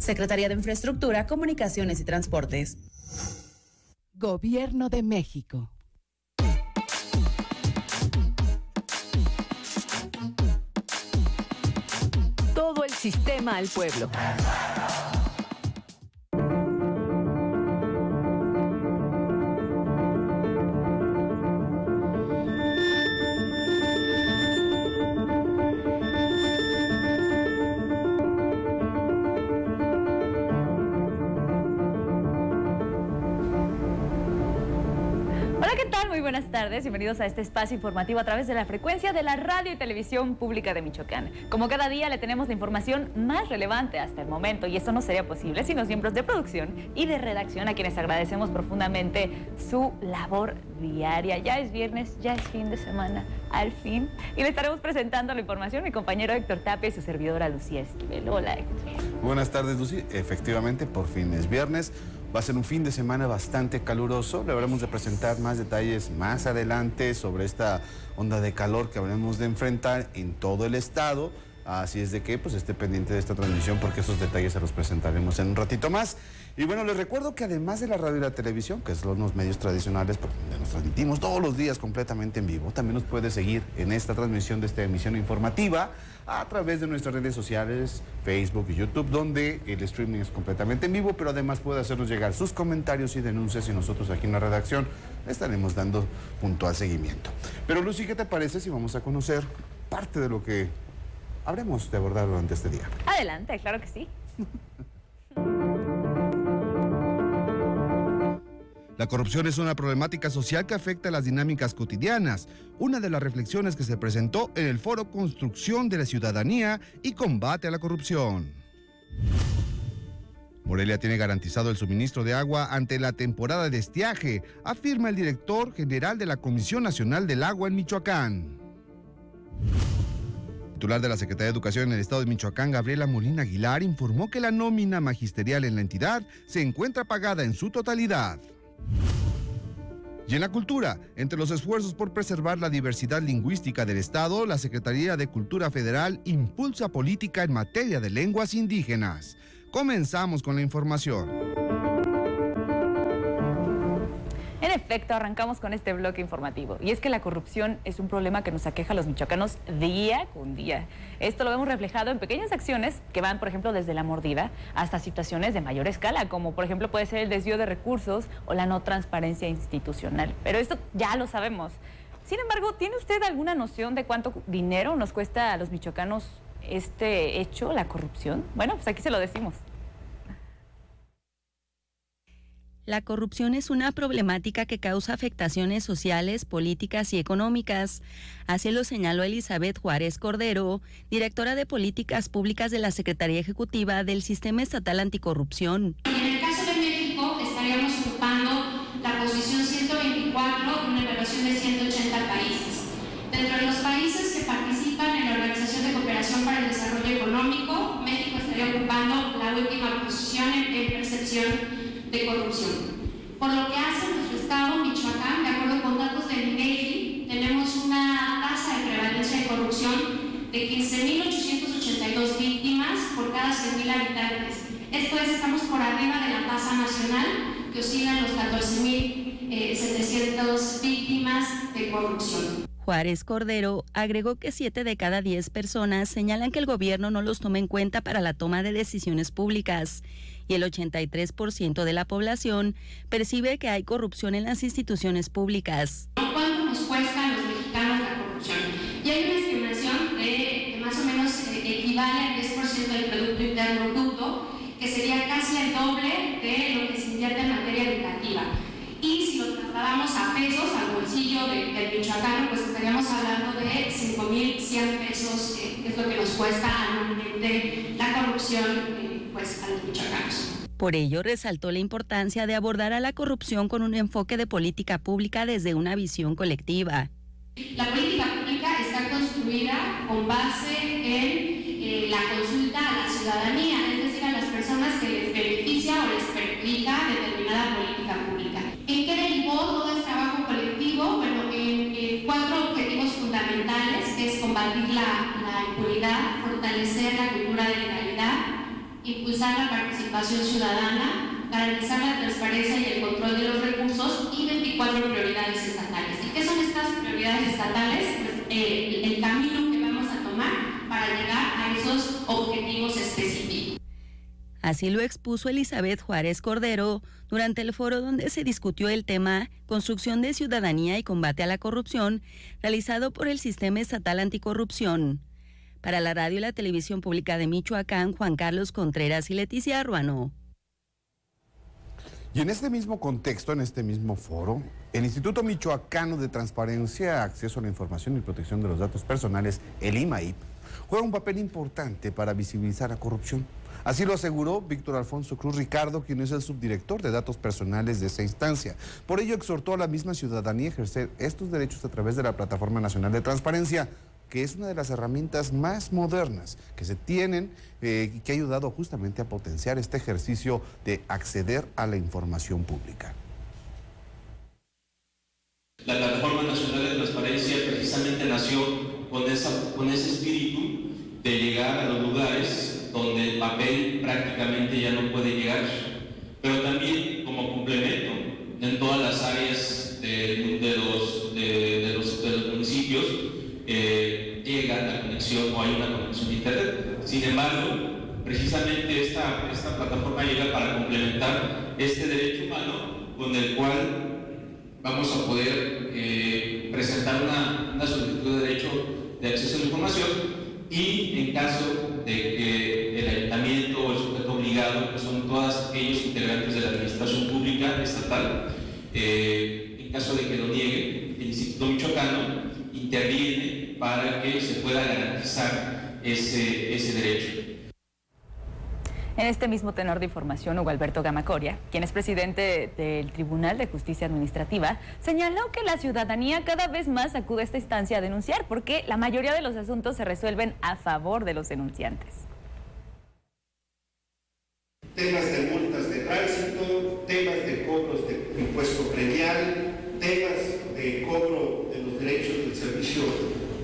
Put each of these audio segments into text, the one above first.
Secretaría de Infraestructura, Comunicaciones y Transportes. Gobierno de México. Todo el sistema al pueblo. Muy buenas tardes, bienvenidos a este espacio informativo a través de la frecuencia de la radio y televisión pública de Michoacán. Como cada día le tenemos la información más relevante hasta el momento y esto no sería posible sin los miembros de producción y de redacción a quienes agradecemos profundamente su labor diaria. Ya es viernes, ya es fin de semana, al fin. Y le estaremos presentando la información mi compañero Héctor Tapia y su servidora Lucía Esquivel. Hola, Héctor. Buenas tardes, Lucy. Efectivamente, por fin es viernes. Va a ser un fin de semana bastante caluroso. Le habremos de presentar más detalles más adelante sobre esta onda de calor que habremos de enfrentar en todo el estado. Así es de que pues esté pendiente de esta transmisión porque esos detalles se los presentaremos en un ratito más. Y bueno, les recuerdo que además de la radio y la televisión, que son los medios tradicionales por donde nos transmitimos todos los días completamente en vivo, también nos puede seguir en esta transmisión de esta emisión informativa a través de nuestras redes sociales, Facebook y YouTube, donde el streaming es completamente en vivo, pero además puede hacernos llegar sus comentarios y denuncias y nosotros aquí en la redacción le estaremos dando puntual seguimiento. Pero Lucy, ¿qué te parece si vamos a conocer parte de lo que habremos de abordar durante este día? Adelante, claro que sí. La corrupción es una problemática social que afecta a las dinámicas cotidianas. Una de las reflexiones que se presentó en el foro Construcción de la Ciudadanía y Combate a la Corrupción. Morelia tiene garantizado el suministro de agua ante la temporada de estiaje, afirma el director general de la Comisión Nacional del Agua en Michoacán. El titular de la Secretaría de Educación en el estado de Michoacán, Gabriela Molina Aguilar, informó que la nómina magisterial en la entidad se encuentra pagada en su totalidad. Y en la cultura, entre los esfuerzos por preservar la diversidad lingüística del Estado, la Secretaría de Cultura Federal impulsa política en materia de lenguas indígenas. Comenzamos con la información. En efecto, arrancamos con este bloque informativo. Y es que la corrupción es un problema que nos aqueja a los michoacanos día con día. Esto lo vemos reflejado en pequeñas acciones que van, por ejemplo, desde la mordida hasta situaciones de mayor escala, como por ejemplo puede ser el desvío de recursos o la no transparencia institucional. Pero esto ya lo sabemos. Sin embargo, ¿tiene usted alguna noción de cuánto dinero nos cuesta a los michoacanos este hecho, la corrupción? Bueno, pues aquí se lo decimos. La corrupción es una problemática que causa afectaciones sociales, políticas y económicas. Así lo señaló Elizabeth Juárez Cordero, directora de Políticas Públicas de la Secretaría Ejecutiva del Sistema Estatal Anticorrupción. En el caso de México, estaríamos ocupando la posición 124 de una evaluación de 180 países. Dentro de los países que participan en la Organización de Cooperación para el Desarrollo Económico, México estaría ocupando la última posición en percepción de corrupción. Por lo que hace nuestro estado, Michoacán, de acuerdo con datos del INEGI, tenemos una tasa de prevalencia de corrupción de 15.882 víctimas por cada 100.000 habitantes. Esto es, estamos por arriba de la tasa nacional, que oscila en los 14.700 víctimas de corrupción. Juárez Cordero agregó que 7 de cada 10 personas señalan que el gobierno no los toma en cuenta para la toma de decisiones públicas y el 83% de la población percibe que hay corrupción en las instituciones públicas. ¿Cuánto nos cuesta a los mexicanos la corrupción? Y hay una estimación que más o menos equivale al 10% del Producto Interno Bruto, que sería casi el doble de lo que se invierte en materia educativa. Y si lo trasladamos a pesos, al bolsillo del michoacano, pues estaríamos hablando de 5.100 pesos, que es lo que nos cuesta anualmente la corrupción pues, a los michoacanos. Por ello, resaltó la importancia de abordar a la corrupción con un enfoque de política pública desde una visión colectiva. La política pública está construida con base en la consulta a la ciudadanía, es decir, a las personas que les beneficia o les perjudica determinada política pública. ¿En qué derivó todo el trabajo colectivo? Bueno, en 4 objetivos fundamentales, que es combatir la impunidad, fortalecer la cultura de legalidad, impulsar impulsar la participación ciudadana, garantizar la transparencia y el control de los recursos y 24 prioridades estatales. ¿Y qué son estas prioridades estatales? Pues, el camino que vamos a tomar para llegar a esos objetivos específicos. Así lo expuso Elizabeth Juárez Cordero durante el foro donde se discutió el tema Construcción de Ciudadanía y Combate a la Corrupción, realizado por el Sistema Estatal Anticorrupción. Para la radio y la televisión pública de Michoacán, Juan Carlos Contreras y Leticia Ruano. Y en este mismo contexto, en este mismo foro, el Instituto Michoacano de Transparencia, Acceso a la Información y Protección de los Datos Personales, el IMAIP, juega un papel importante para visibilizar la corrupción. Así lo aseguró Víctor Alfonso Cruz Ricardo, quien es el subdirector de datos personales de esa instancia. Por ello exhortó a la misma ciudadanía a ejercer estos derechos a través de la Plataforma Nacional de Transparencia, que es una de las herramientas más modernas que se tienen y que ha ayudado justamente a potenciar este ejercicio de acceder a la información pública. La Plataforma Nacional de Transparencia precisamente nació con ese espíritu de llegar a los lugares donde el papel prácticamente ya no puede llegar, pero también como complemento en todas las áreas de los municipios llega la conexión o hay una conexión de internet. Sin embargo, precisamente esta plataforma llega para complementar este derecho humano con el cual vamos a poder presentar una solicitud de derecho de acceso a la información y en caso de que el ayuntamiento o el sujeto obligado, que son todos aquellos integrantes de la administración pública estatal, en caso de que lo niegue, el Instituto Michoacano interviene para que se pueda garantizar ese derecho. En este mismo tenor de información, Hugo Alberto Gamacoria, quien es presidente del Tribunal de Justicia Administrativa, señaló que la ciudadanía cada vez más acude a esta instancia a denunciar porque la mayoría de los asuntos se resuelven a favor de los denunciantes. Temas de multas de tránsito, temas de cobros de impuesto predial, temas de cobro de los derechos del servicio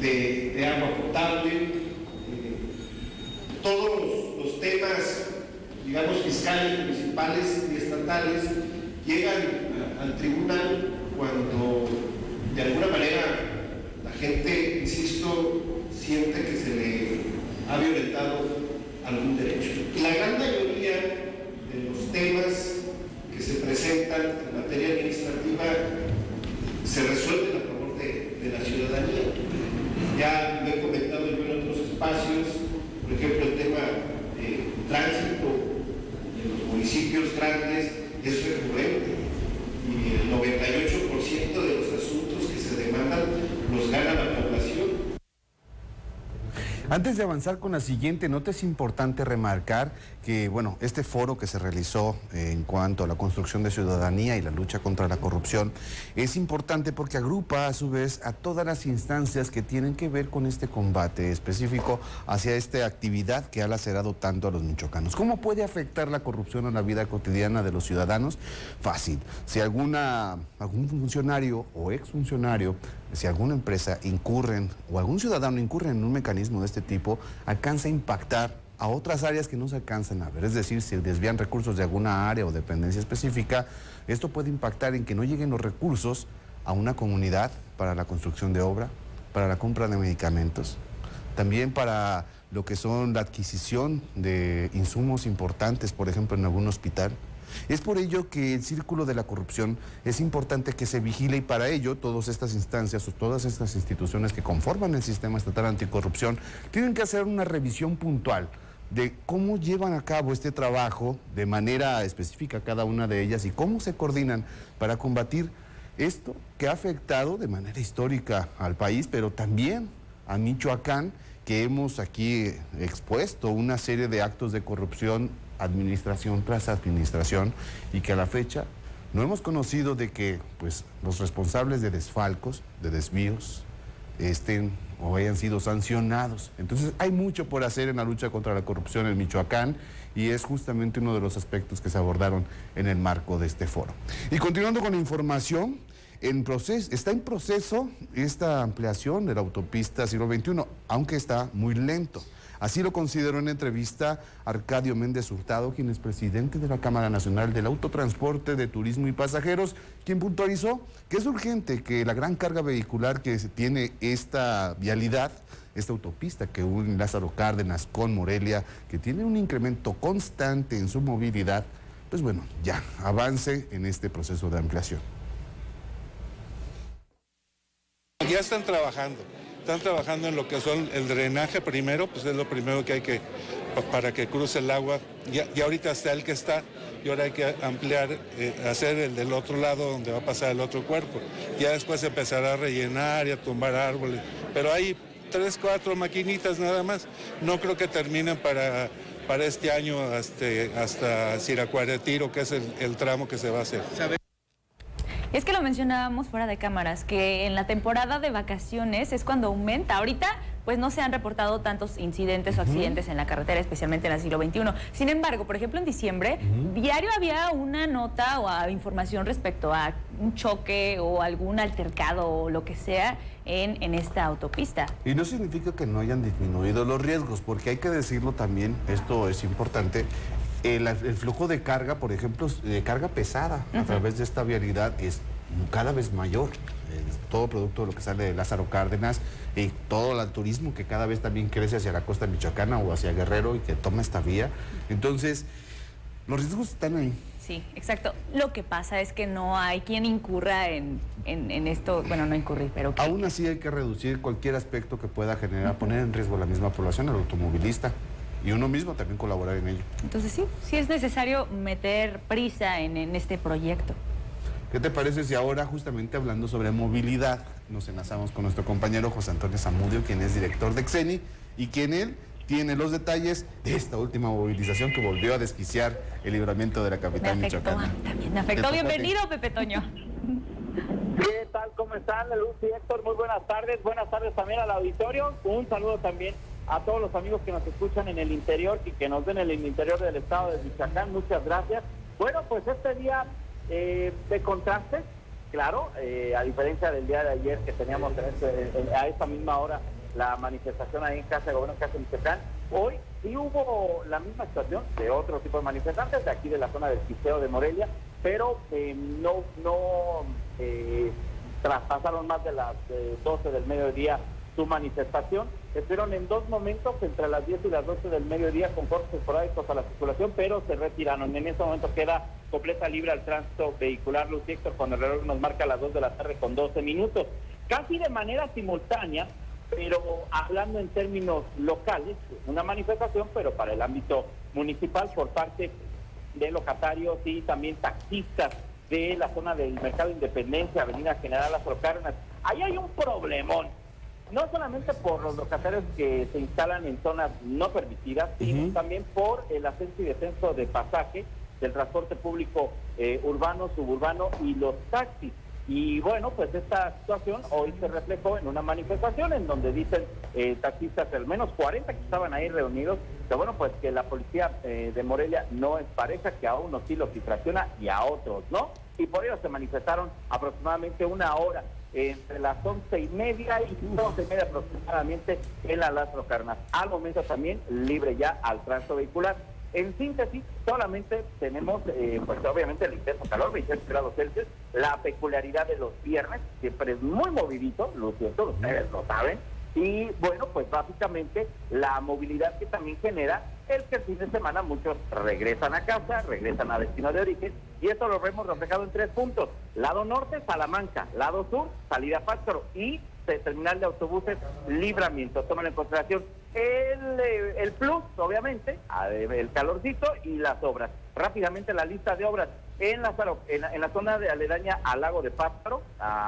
de agua potable, todos los temas, digamos, fiscales, municipales y estatales llegan al tribunal cuando de alguna manera la gente, insisto, siente que se le ha violentado algún derecho. La gran mayoría de los temas que se presentan en materia administrativa se resuelven a favor de la ciudadanía. Ya lo he comentado yo en otros espacios, por ejemplo, el tema de tránsito en los municipios grandes es recurrente y el 98% de los asuntos que se demandan los gana la población. Antes de avanzar con la siguiente nota, es importante remarcar que, bueno, este foro que se realizó en cuanto a la construcción de ciudadanía y la lucha contra la corrupción es importante porque agrupa a su vez a todas las instancias que tienen que ver con este combate específico hacia esta actividad que ha lacerado tanto a los michoacanos. ¿Cómo puede afectar la corrupción a la vida cotidiana de los ciudadanos? Fácil. Si algún funcionario o exfuncionario, si alguna empresa incurren o algún ciudadano incurre en un mecanismo de este tipo, alcanza a impactar a otras áreas que no se alcanzan a ver. Es decir, si desvían recursos de alguna área o dependencia específica, esto puede impactar en que no lleguen los recursos a una comunidad para la construcción de obra, para la compra de medicamentos, también para lo que son la adquisición de insumos importantes, por ejemplo, en algún hospital. Es por ello que el círculo de la corrupción es importante que se vigile y para ello todas estas instancias o todas estas instituciones que conforman el sistema estatal anticorrupción tienen que hacer una revisión puntual de cómo llevan a cabo este trabajo de manera específica cada una de ellas y cómo se coordinan para combatir esto que ha afectado de manera histórica al país, pero también a Michoacán, que hemos aquí expuesto una serie de actos de corrupción administración tras administración y que a la fecha no hemos conocido de que pues los responsables de desfalcos, de desvíos, estén o hayan sido sancionados. Entonces hay mucho por hacer en la lucha contra la corrupción en Michoacán y es justamente uno de los aspectos que se abordaron en el marco de este foro. Y continuando con la información, Está en proceso esta ampliación de la autopista siglo XXI, aunque está muy lento. Así lo consideró en entrevista Arcadio Méndez Hurtado, quien es presidente de la Cámara Nacional del Autotransporte, de Turismo y Pasajeros, quien puntualizó que es urgente que la gran carga vehicular que tiene esta vialidad, esta autopista que une Lázaro Cárdenas con Morelia, que tiene un incremento constante en su movilidad, pues bueno, ya avance en este proceso de ampliación. Ya están trabajando en lo que son el drenaje primero, pues es lo primero que hay que, para que cruce el agua. Ya ahorita está el que está, y ahora hay que ampliar, hacer el del otro lado donde va a pasar el otro cuerpo. Ya después empezará a rellenar y a tumbar árboles, pero hay 3, 4 maquinitas nada más. No creo que terminen para este año hasta Siracuaretiro, que es el tramo que se va a hacer. Es que lo mencionábamos fuera de cámaras, que en la temporada de vacaciones es cuando aumenta. Ahorita, pues no se han reportado tantos incidentes o accidentes en la carretera, especialmente en el siglo XXI. Sin embargo, por ejemplo, en diciembre, diario había una nota o información respecto a un choque o algún altercado o lo que sea en esta autopista. Y no significa que no hayan disminuido los riesgos, porque hay que decirlo también, esto es importante. El flujo de carga, por ejemplo, de carga pesada a través de esta vialidad es cada vez mayor. Todo producto de lo que sale de Lázaro Cárdenas y todo el turismo que cada vez también crece hacia la costa michoacana o hacia Guerrero y que toma esta vía. Entonces, los riesgos están ahí. Sí, exacto. Lo que pasa es que no hay quien incurra en esto, bueno, no incurrir, pero... Aún así hay que reducir cualquier aspecto que pueda generar, poner en riesgo a la misma población, al automovilista. Y uno mismo también colaborar en ello. Entonces sí es necesario meter prisa en este proyecto. ¿Qué te parece si ahora, justamente hablando sobre movilidad, nos enlazamos con nuestro compañero José Antonio Zamudio, quien es director de XENI, y quien él tiene los detalles de esta última movilización que volvió a desquiciar el libramiento de la capital michoacana? También me afectó. Bienvenido, Pepe Toño. ¿Qué tal? ¿Cómo están, Luz y Héctor? Muy buenas tardes. Buenas tardes también al auditorio. Un saludo también a todos los amigos que nos escuchan en el interior y que nos ven en el interior del estado de Michoacán. Muchas gracias. Bueno, pues este día de contrastes, claro, a diferencia del día de ayer que teníamos a esta misma hora la manifestación ahí en Casa de Gobierno, Casa de Michoacán, hoy sí hubo la misma situación de otro tipo de manifestantes de aquí de la zona del Quiseo de Morelia, pero no traspasaron más de las 12 del mediodía su manifestación. Estuvieron en 2 momentos, entre las 10 y las 12 del mediodía, con cortes esporádicos a la circulación, pero se retiraron. En este momento queda completa libre al tránsito vehicular, Luz y Héctor, cuando el reloj nos marca las 2 de la tarde con 12 minutos. Casi de manera simultánea, pero hablando en términos locales, una manifestación, pero para el ámbito municipal, por parte de locatarios y también taxistas de la zona del Mercado Independencia, Avenida General Lázaro Cárdenas. Ahí hay un problemón, no solamente por los locatarios que se instalan en zonas no permitidas, sino también por el ascenso y descenso de pasaje del transporte público urbano, suburbano y los taxis. Y bueno, pues esta situación hoy se reflejó en una manifestación en donde dicen taxistas, al menos 40 que estaban ahí reunidos, que bueno, pues que la policía de Morelia no es pareja, que a unos sí los infracciona y a otros no. Y por ello se manifestaron aproximadamente una hora, entre las 11:30 y 12:30 aproximadamente en la Lázaro Cárdenas. Al momento también libre ya al tránsito vehicular. En síntesis, solamente tenemos, pues obviamente el intenso calor, 26 grados Celsius, la peculiaridad de los viernes, siempre es muy movidito, lo siento, ustedes lo saben, y bueno, pues básicamente la movilidad que también genera el que el fin de semana muchos regresan a casa, regresan a destino de origen, y esto lo vemos reflejado en 3 puntos: lado norte, Salamanca; lado sur, salida Pátzcuaro, y terminal de autobuses Libramiento. Toman en consideración el plus, obviamente, el calorcito y las obras. Rápidamente la lista de obras en la zona de aledaña al lago de Pátzcuaro,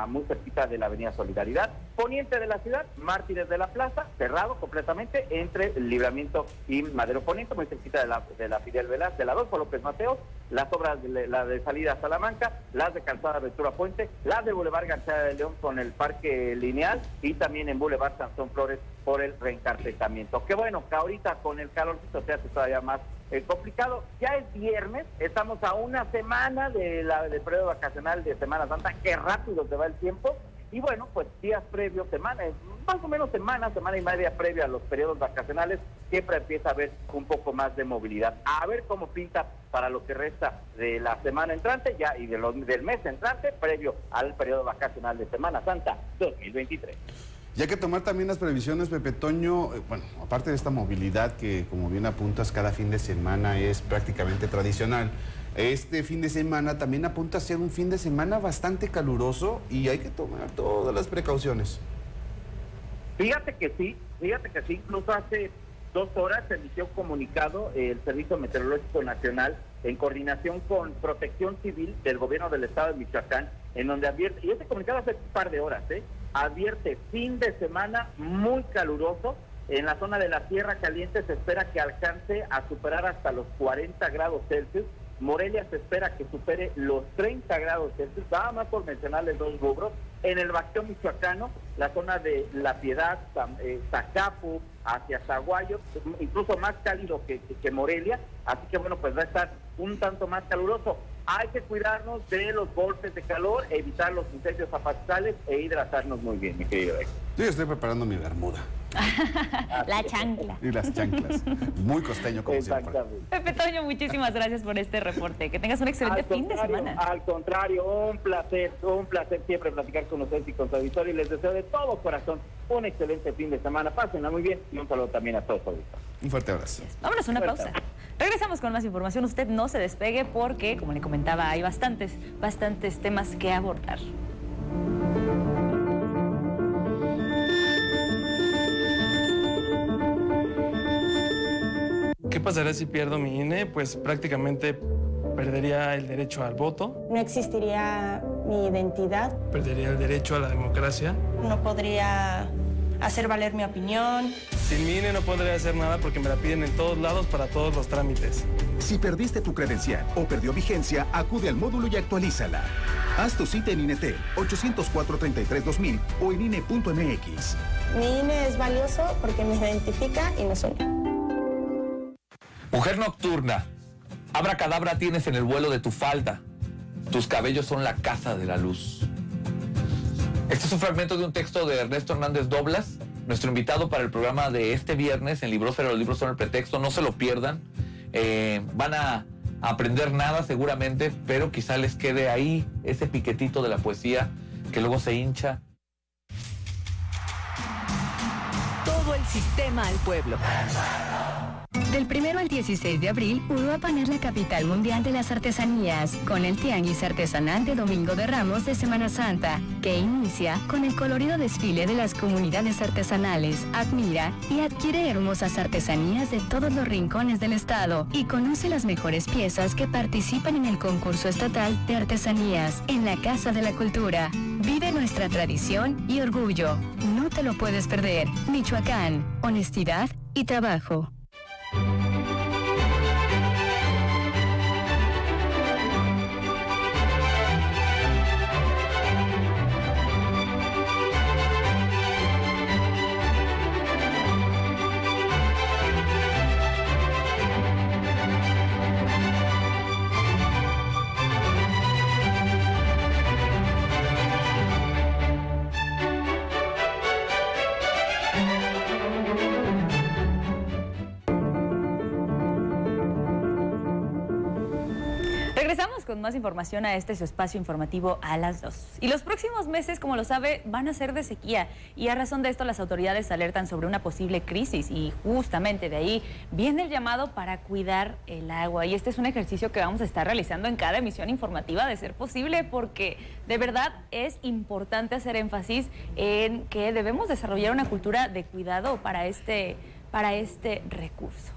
muy cerquita de la avenida Solidaridad, poniente de la ciudad, Mártires de la Plaza, cerrado completamente entre Libramiento y Madero Poniente, muy cerquita de la Fidel Velázquez, de la Adolfo López Mateos, las obras la de salida a Salamanca, las de Calzada Ventura Puente, las de Boulevard García de León con el Parque Lineal y también en Boulevard Sansón Flores por el reencarpetamiento. Que bueno, que ahorita con el calorcito se hace todavía más complicado. Ya es viernes, estamos a una semana del periodo vacacional de Semana Santa, qué rápido se va el tiempo. Y bueno, pues días previos, más o menos semana y media previa a los periodos vacacionales, siempre empieza a haber un poco más de movilidad. A ver cómo pinta para lo que resta de la semana entrante ya y del mes entrante, previo al periodo vacacional de Semana Santa 2023. Y hay que tomar también las previsiones, Pepe Toño, bueno, aparte de esta movilidad que, como bien apuntas, cada fin de semana es prácticamente tradicional. Este fin de semana también apunta a ser un fin de semana bastante caluroso y hay que tomar todas las precauciones. Fíjate que sí, incluso hace 2 horas se emitió comunicado el Servicio Meteorológico Nacional en coordinación con Protección Civil del Gobierno del Estado de Michoacán, en donde advierte, y este comunicado hace un par de horas, advierte fin de semana muy caluroso. En la zona de la Sierra Caliente se espera que alcance a superar hasta los 40 grados Celsius. Morelia se espera que supere los 30 grados Celsius, nada más por mencionarles 2 rubros. En el Bajío michoacano, la zona de La Piedad, Zacapu, hacia Zaguayo, incluso más cálido que Morelia, así que bueno, pues va a estar un tanto más caluroso. Hay que cuidarnos de los golpes de calor, evitar los incendios zapatales e hidratarnos muy bien, mi querido Héctor. Yo estoy preparando mi bermuda. La chancla. Y las chanclas. Muy costeño, como siempre. Pepe Toño, muchísimas gracias por este reporte. Que tengas un excelente fin de semana. Al contrario, un placer siempre platicar con ustedes y con su auditorio. Y les deseo de todo corazón un excelente fin de semana. Pásenla muy bien y un saludo también a todos los auditores. Un fuerte abrazo. Vámonos a una pausa. Regresamos con más información. Usted no se despegue porque, como le comentaba, hay bastantes temas que abordar. ¿Qué pasará si pierdo mi INE? Pues prácticamente perdería el derecho al voto. No existiría mi identidad. Perdería el derecho a la democracia. No podría hacer valer mi opinión. Sin mi INE no podría hacer nada porque me la piden en todos lados para todos los trámites. Si perdiste tu credencial o perdió vigencia, acude al módulo y actualízala. Haz tu cita en INETEL 804-33-2000 o en INE.mx. Mi INE es valioso porque me identifica y nos une. Mujer nocturna, abracadabra tienes en el vuelo de tu falda. Tus cabellos son la casa de la luz. Este es un fragmento de un texto de Ernesto Hernández Doblas, nuestro invitado para el programa de este viernes en Librósfera. Los libros son el pretexto, no se lo pierdan. Van a aprender nada seguramente, pero quizá les quede ahí ese piquetito de la poesía que luego se hincha. Todo el sistema al pueblo. Del 1 al 16 de abril, Uruapan es la capital mundial de las artesanías, con el Tianguis Artesanal de Domingo de Ramos de Semana Santa, que inicia con el colorido desfile de las comunidades artesanales. Admira y adquiere hermosas artesanías de todos los rincones del estado y conoce las mejores piezas que participan en el concurso estatal de artesanías en la Casa de la Cultura. Vive nuestra tradición y orgullo. No te lo puedes perder. Michoacán, honestidad y trabajo. Regresamos con más información a su espacio informativo a las 2. Y los próximos meses, como lo sabe, van a ser de sequía. Y a razón de esto, las autoridades alertan sobre una posible crisis. Y justamente de ahí viene el llamado para cuidar el agua. Y este es un ejercicio que vamos a estar realizando en cada emisión informativa, de ser posible, porque de verdad es importante hacer énfasis en que debemos desarrollar una cultura de cuidado para este recurso.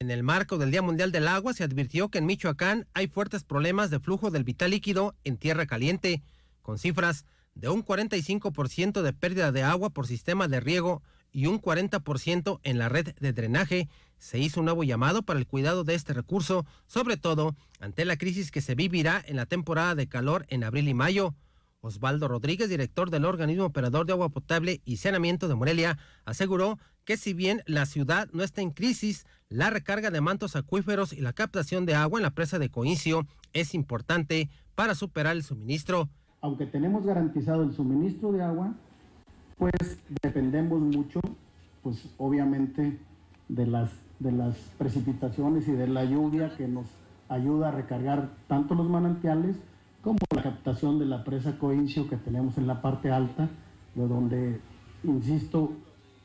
En el marco del Día Mundial del Agua se advirtió que en Michoacán hay fuertes problemas de flujo del vital líquido en tierra caliente, con cifras de un 45% de pérdida de agua por sistema de riego y un 40% en la red de drenaje. Se hizo un nuevo llamado para el cuidado de este recurso, sobre todo ante la crisis que se vivirá en la temporada de calor en abril y mayo. Osvaldo Rodríguez, director del organismo operador de agua potable y saneamiento de Morelia, aseguró que si bien la ciudad no está en crisis, la recarga de mantos acuíferos y la captación de agua en la presa de Coincio es importante para superar el suministro. Aunque tenemos garantizado el suministro de agua, pues dependemos mucho, pues obviamente de las precipitaciones y de la lluvia que nos ayuda a recargar tanto los manantiales como la captación de la presa Coincio que tenemos en la parte alta, de donde, insisto,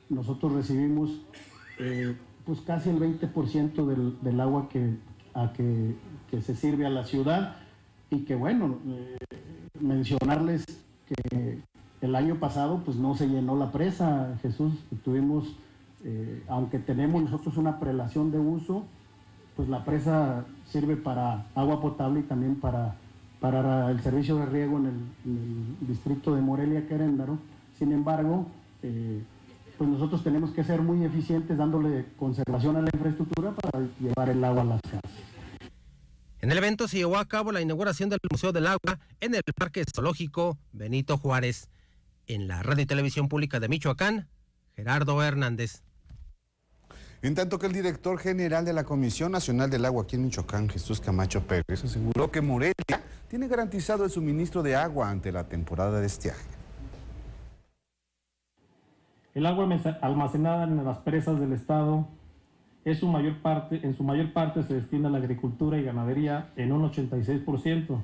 nosotros recibimos pues casi el 20% del agua que se sirve a la ciudad. Y que bueno, mencionarles que el año pasado pues no se llenó la presa, Jesús. Tuvimos, aunque tenemos nosotros una prelación de uso, pues la presa sirve para agua potable y también para el servicio de riego en el distrito de Morelia, Queréndaro. Sin embargo, pues nosotros tenemos que ser muy eficientes dándole conservación a la infraestructura para llevar el agua a las casas. En el evento se llevó a cabo la inauguración del Museo del Agua en el Parque Zoológico Benito Juárez. En la Radio y Televisión Pública de Michoacán, Gerardo Hernández. En tanto que el director general de la Comisión Nacional del Agua aquí en Michoacán, Jesús Camacho Pérez, aseguró que Morelia tiene garantizado el suministro de agua ante la temporada de estiaje. El agua almacenada en las presas del estado en su mayor parte se destina a la agricultura y ganadería en un 86%.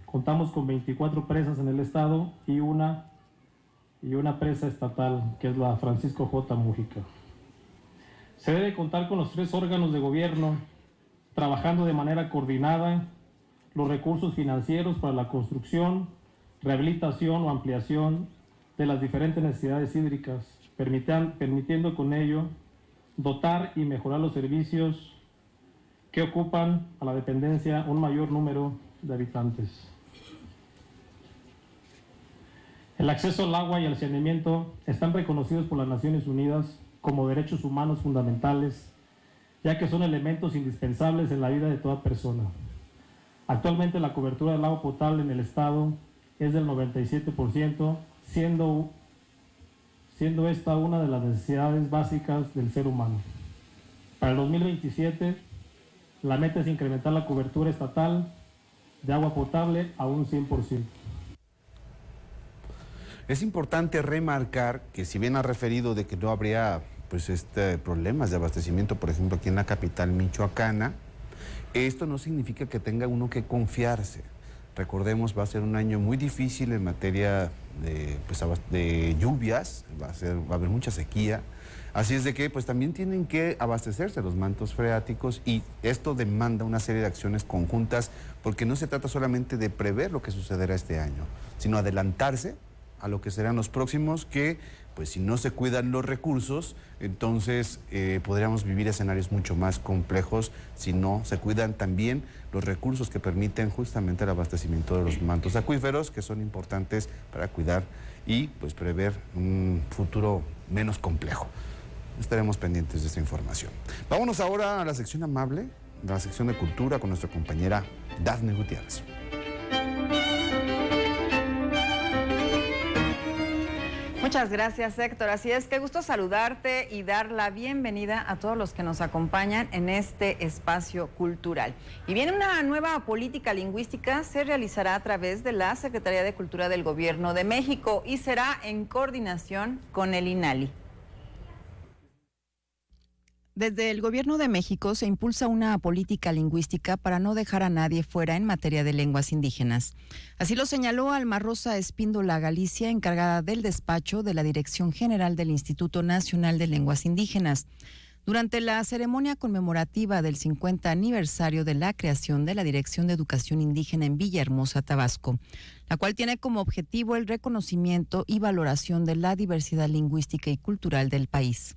Contamos con 24 presas en el estado y una presa estatal, que es la Francisco J. Mújica. Se debe contar con los 3 órganos de gobierno trabajando de manera coordinada los recursos financieros para la construcción, rehabilitación o ampliación de las diferentes necesidades hídricas, permitiendo con ello dotar y mejorar los servicios que ocupan a la dependencia un mayor número de habitantes. El acceso al agua y al saneamiento están reconocidos por las Naciones Unidas como derechos humanos fundamentales, ya que son elementos indispensables en la vida de toda persona. Actualmente la cobertura del agua potable en el estado es del 97%, siendo esta una de las necesidades básicas del ser humano. Para el 2027, la meta es incrementar la cobertura estatal de agua potable a un 100%. Es importante remarcar que si bien ha referido de que no habría problemas de abastecimiento, por ejemplo, aquí en la capital michoacana, esto no significa que tenga uno que confiarse. Recordemos, va a ser un año muy difícil en materia de lluvias, va a haber mucha sequía, así es de que pues también tienen que abastecerse los mantos freáticos y esto demanda una serie de acciones conjuntas porque no se trata solamente de prever lo que sucederá este año, sino adelantarse a lo que serán los próximos que pues si no se cuidan los recursos, entonces podríamos vivir escenarios mucho más complejos si no se cuidan también los recursos que permiten justamente el abastecimiento de los mantos acuíferos, que son importantes para cuidar y pues prever un futuro menos complejo. Estaremos pendientes de esta información. Vámonos ahora a la sección amable, la sección de cultura con nuestra compañera Dafne Gutiérrez. Muchas gracias, Héctor. Así es, qué gusto saludarte y dar la bienvenida a todos los que nos acompañan en este espacio cultural. Y bien, una nueva política lingüística se realizará a través de la Secretaría de Cultura del Gobierno de México y será en coordinación con el INALI. Desde el Gobierno de México se impulsa una política lingüística para no dejar a nadie fuera en materia de lenguas indígenas. Así lo señaló Alma Rosa Espíndola Galicia, encargada del despacho de la Dirección General del Instituto Nacional de Lenguas Indígenas, durante la ceremonia conmemorativa del 50 aniversario de la creación de la Dirección de Educación Indígena en Villahermosa, Tabasco, la cual tiene como objetivo el reconocimiento y valoración de la diversidad lingüística y cultural del país.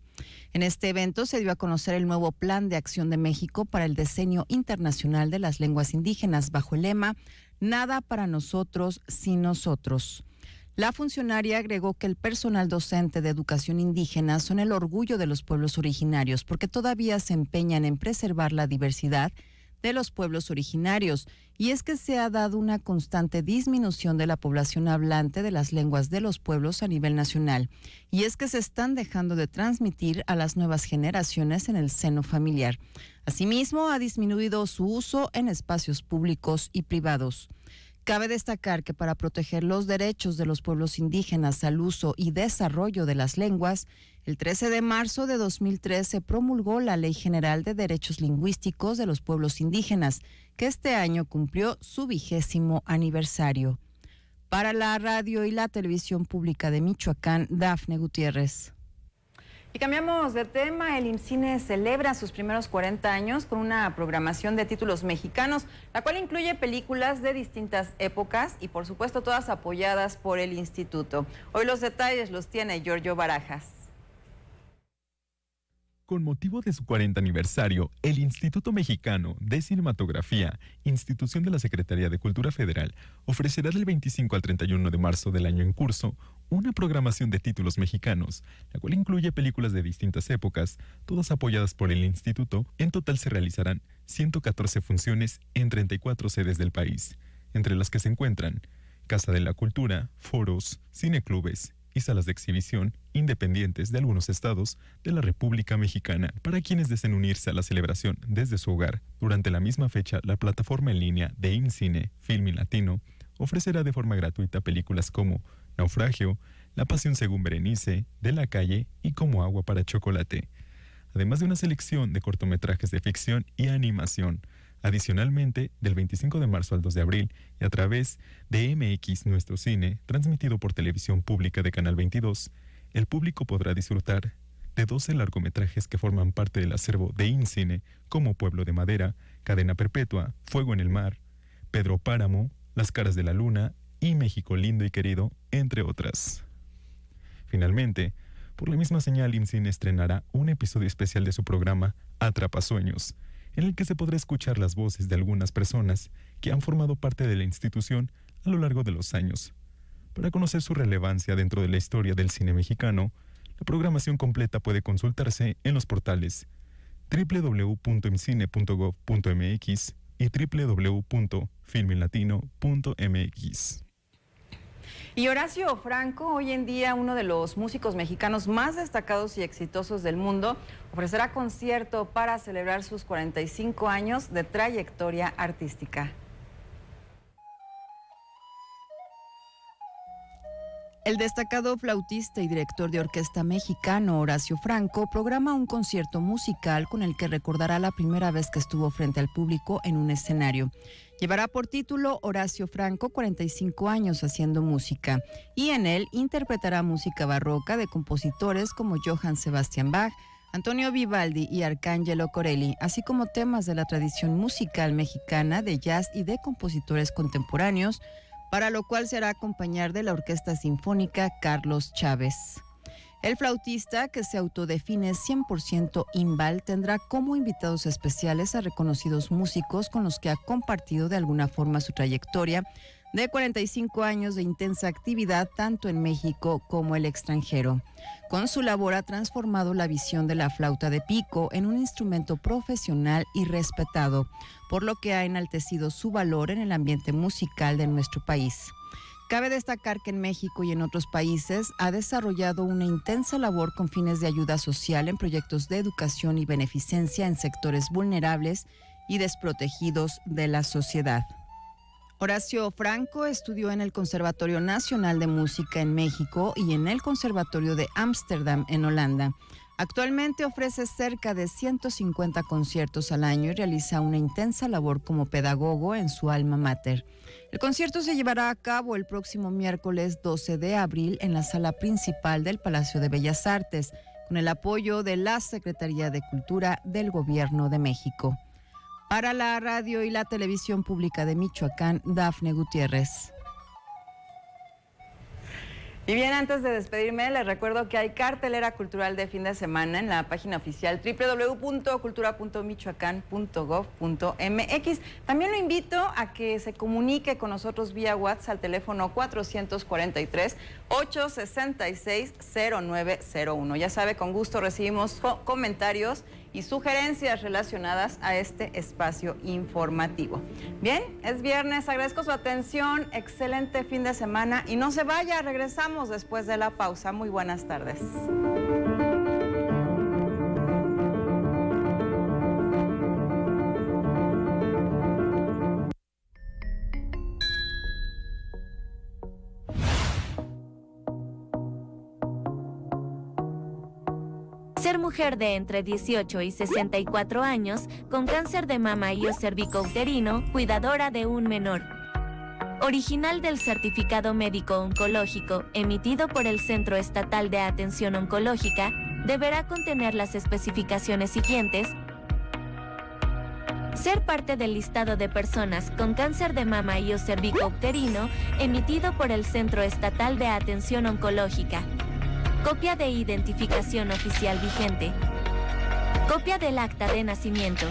En este evento se dio a conocer el nuevo Plan de Acción de México para el Decenio Internacional de las Lenguas Indígenas bajo el lema Nada para nosotros sin nosotros. La funcionaria agregó que el personal docente de educación indígena son el orgullo de los pueblos originarios porque todavía se empeñan en preservar la diversidad de los pueblos originarios, y es que se ha dado una constante disminución de la población hablante de las lenguas de los pueblos a nivel nacional, y es que se están dejando de transmitir a las nuevas generaciones en el seno familiar. Asimismo, ha disminuido su uso en espacios públicos y privados. Cabe destacar que para proteger los derechos de los pueblos indígenas al uso y desarrollo de las lenguas, el 13 de marzo de 2003 se promulgó la Ley General de Derechos Lingüísticos de los Pueblos Indígenas, que este año cumplió su 20º aniversario. Para la radio y la televisión pública de Michoacán, Dafne Gutiérrez. Y cambiamos de tema. El IMCINE celebra sus primeros 40 años con una programación de títulos mexicanos, la cual incluye películas de distintas épocas y, por supuesto, todas apoyadas por el instituto. Hoy los detalles los tiene Giorgio Barajas. Con motivo de su 40 aniversario, el Instituto Mexicano de Cinematografía, institución de la Secretaría de Cultura Federal, ofrecerá del 25 al 31 de marzo del año en curso una programación de títulos mexicanos, la cual incluye películas de distintas épocas, todas apoyadas por el instituto. En total se realizarán 114 funciones en 34 sedes del país, entre las que se encuentran Casa de la Cultura, foros, cineclubes y salas de exhibición independientes de algunos estados de la República Mexicana. Para quienes deseen unirse a la celebración desde su hogar, durante la misma fecha, la plataforma en línea de IMCINE Filmin Latino ofrecerá de forma gratuita películas como Naufragio, La Pasión según Berenice, De la Calle y Como Agua para Chocolate, además de una selección de cortometrajes de ficción y animación. Adicionalmente, del 25 de marzo al 2 de abril y a través de MX Nuestro Cine, transmitido por Televisión Pública de Canal 22, el público podrá disfrutar de 12 largometrajes que forman parte del acervo de IMCINE, como Pueblo de Madera, Cadena Perpetua, Fuego en el Mar, Pedro Páramo, Las Caras de la Luna y México Lindo y Querido, entre otras. Finalmente, por la misma señal, IMCINE estrenará un episodio especial de su programa Atrapasueños, en el que se podrá escuchar las voces de algunas personas que han formado parte de la institución a lo largo de los años. Para conocer su relevancia dentro de la historia del cine mexicano, la programación completa puede consultarse en los portales www.imcine.gov.mx y www.filminlatino.mx. Y Horacio Franco, hoy en día uno de los músicos mexicanos más destacados y exitosos del mundo, ofrecerá concierto para celebrar sus 45 años de trayectoria artística. El destacado flautista y director de orquesta mexicano Horacio Franco programa un concierto musical con el que recordará la primera vez que estuvo frente al público en un escenario. Llevará por título Horacio Franco, 45 años haciendo música, y en él interpretará música barroca de compositores como Johann Sebastian Bach, Antonio Vivaldi y Arcángelo Corelli, así como temas de la tradición musical mexicana, de jazz y de compositores contemporáneos, para lo cual se hará acompañar de la Orquesta Sinfónica Carlos Chávez. El flautista, que se autodefine 100% imbal, tendrá como invitados especiales a reconocidos músicos con los que ha compartido de alguna forma su trayectoria de 45 años de intensa actividad tanto en México como el extranjero. Con su labor ha transformado la visión de la flauta de pico en un instrumento profesional y respetado, por lo que ha enaltecido su valor en el ambiente musical de nuestro país. Cabe destacar que en México y en otros países ha desarrollado una intensa labor con fines de ayuda social en proyectos de educación y beneficencia en sectores vulnerables y desprotegidos de la sociedad. Horacio Franco estudió en el Conservatorio Nacional de Música en México y en el Conservatorio de Ámsterdam en Holanda. Actualmente ofrece cerca de 150 conciertos al año y realiza una intensa labor como pedagogo en su alma mater. El concierto se llevará a cabo el próximo miércoles 12 de abril en la sala principal del Palacio de Bellas Artes, con el apoyo de la Secretaría de Cultura del Gobierno de México. Para la radio y la televisión pública de Michoacán, Dafne Gutiérrez. Y bien, antes de despedirme, les recuerdo que hay cartelera cultural de fin de semana en la página oficial www.cultura.michoacán.gov.mx. También lo invito a que se comunique con nosotros vía WhatsApp al teléfono 443-866-0901. Ya sabe, con gusto recibimos comentarios y sugerencias relacionadas a este espacio informativo. Bien, es viernes, agradezco su atención, excelente fin de semana y no se vaya, regresamos después de la pausa. Muy buenas tardes. Ser mujer de entre 18 y 64 años con cáncer de mama y o cervicouterino, cuidadora de un menor. Original del certificado médico oncológico emitido por el Centro Estatal de Atención Oncológica, deberá contener las especificaciones siguientes. Ser parte del listado de personas con cáncer de mama y o cervicouterino emitido por el Centro Estatal de Atención Oncológica. Copia de identificación oficial vigente. Copia del acta de nacimiento.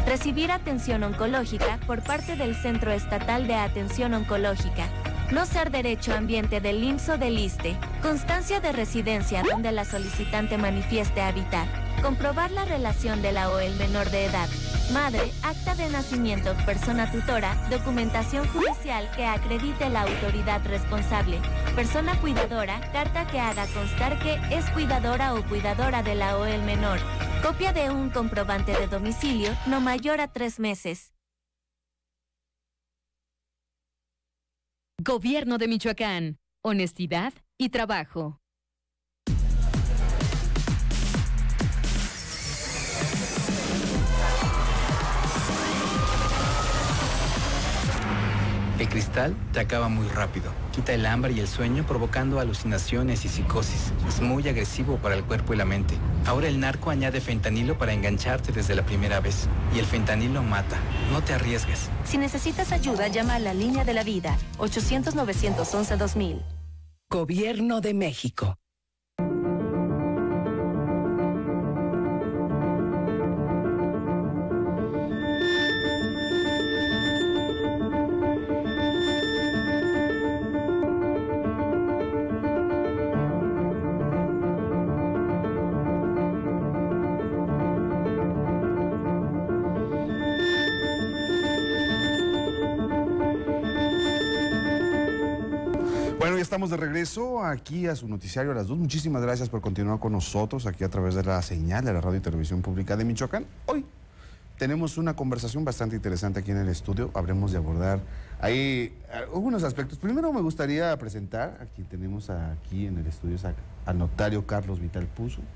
Recibir atención oncológica por parte del Centro Estatal de Atención Oncológica. No ser derecho ambiente del IMSS o del ISSSTE. Constancia de residencia donde la solicitante manifieste habitar. Comprobar la relación de la o el menor de edad. Madre, acta de nacimiento, persona tutora, documentación judicial que acredite la autoridad responsable. Persona cuidadora, carta que haga constar que es cuidadora o cuidadora de la o el menor. Copia de un comprobante de domicilio no mayor a 3 meses. Gobierno de Michoacán. Honestidad y trabajo. El cristal te acaba muy rápido. Quita el hambre y el sueño provocando alucinaciones y psicosis. Es muy agresivo para el cuerpo y la mente. Ahora el narco añade fentanilo para engancharte desde la primera vez. Y el fentanilo mata. No te arriesgues. Si necesitas ayuda, llama a la Línea de la Vida, 800-911-2000. Gobierno de México. Bueno, ya estamos de regreso aquí a su noticiario a las 2. Muchísimas gracias por continuar con nosotros aquí a través de la señal de la Radio y Televisión Pública de Michoacán. Hoy tenemos una conversación bastante interesante aquí en el estudio. Habremos de abordar ahí algunos aspectos. Primero me gustaría presentar a quien tenemos aquí en el estudio, al notario Carlos Vital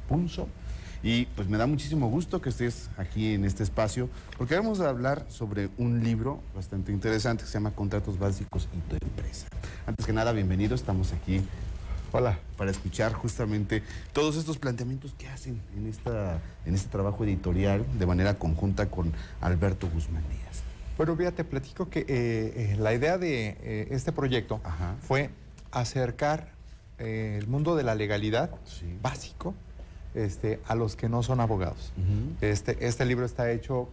Punzo. Y pues me da muchísimo gusto que estés aquí en este espacio, porque vamos a hablar sobre un libro bastante interesante que se llama Contratos Básicos y tu Empresa. Antes que nada, bienvenido, estamos aquí. Hola. Para escuchar justamente todos estos planteamientos que hacen en este trabajo editorial de manera conjunta con Alberto Guzmán Díaz. Bueno, te platico que la idea de este proyecto fue acercar el mundo de la legalidad básico a los que no son abogados. Este libro está hecho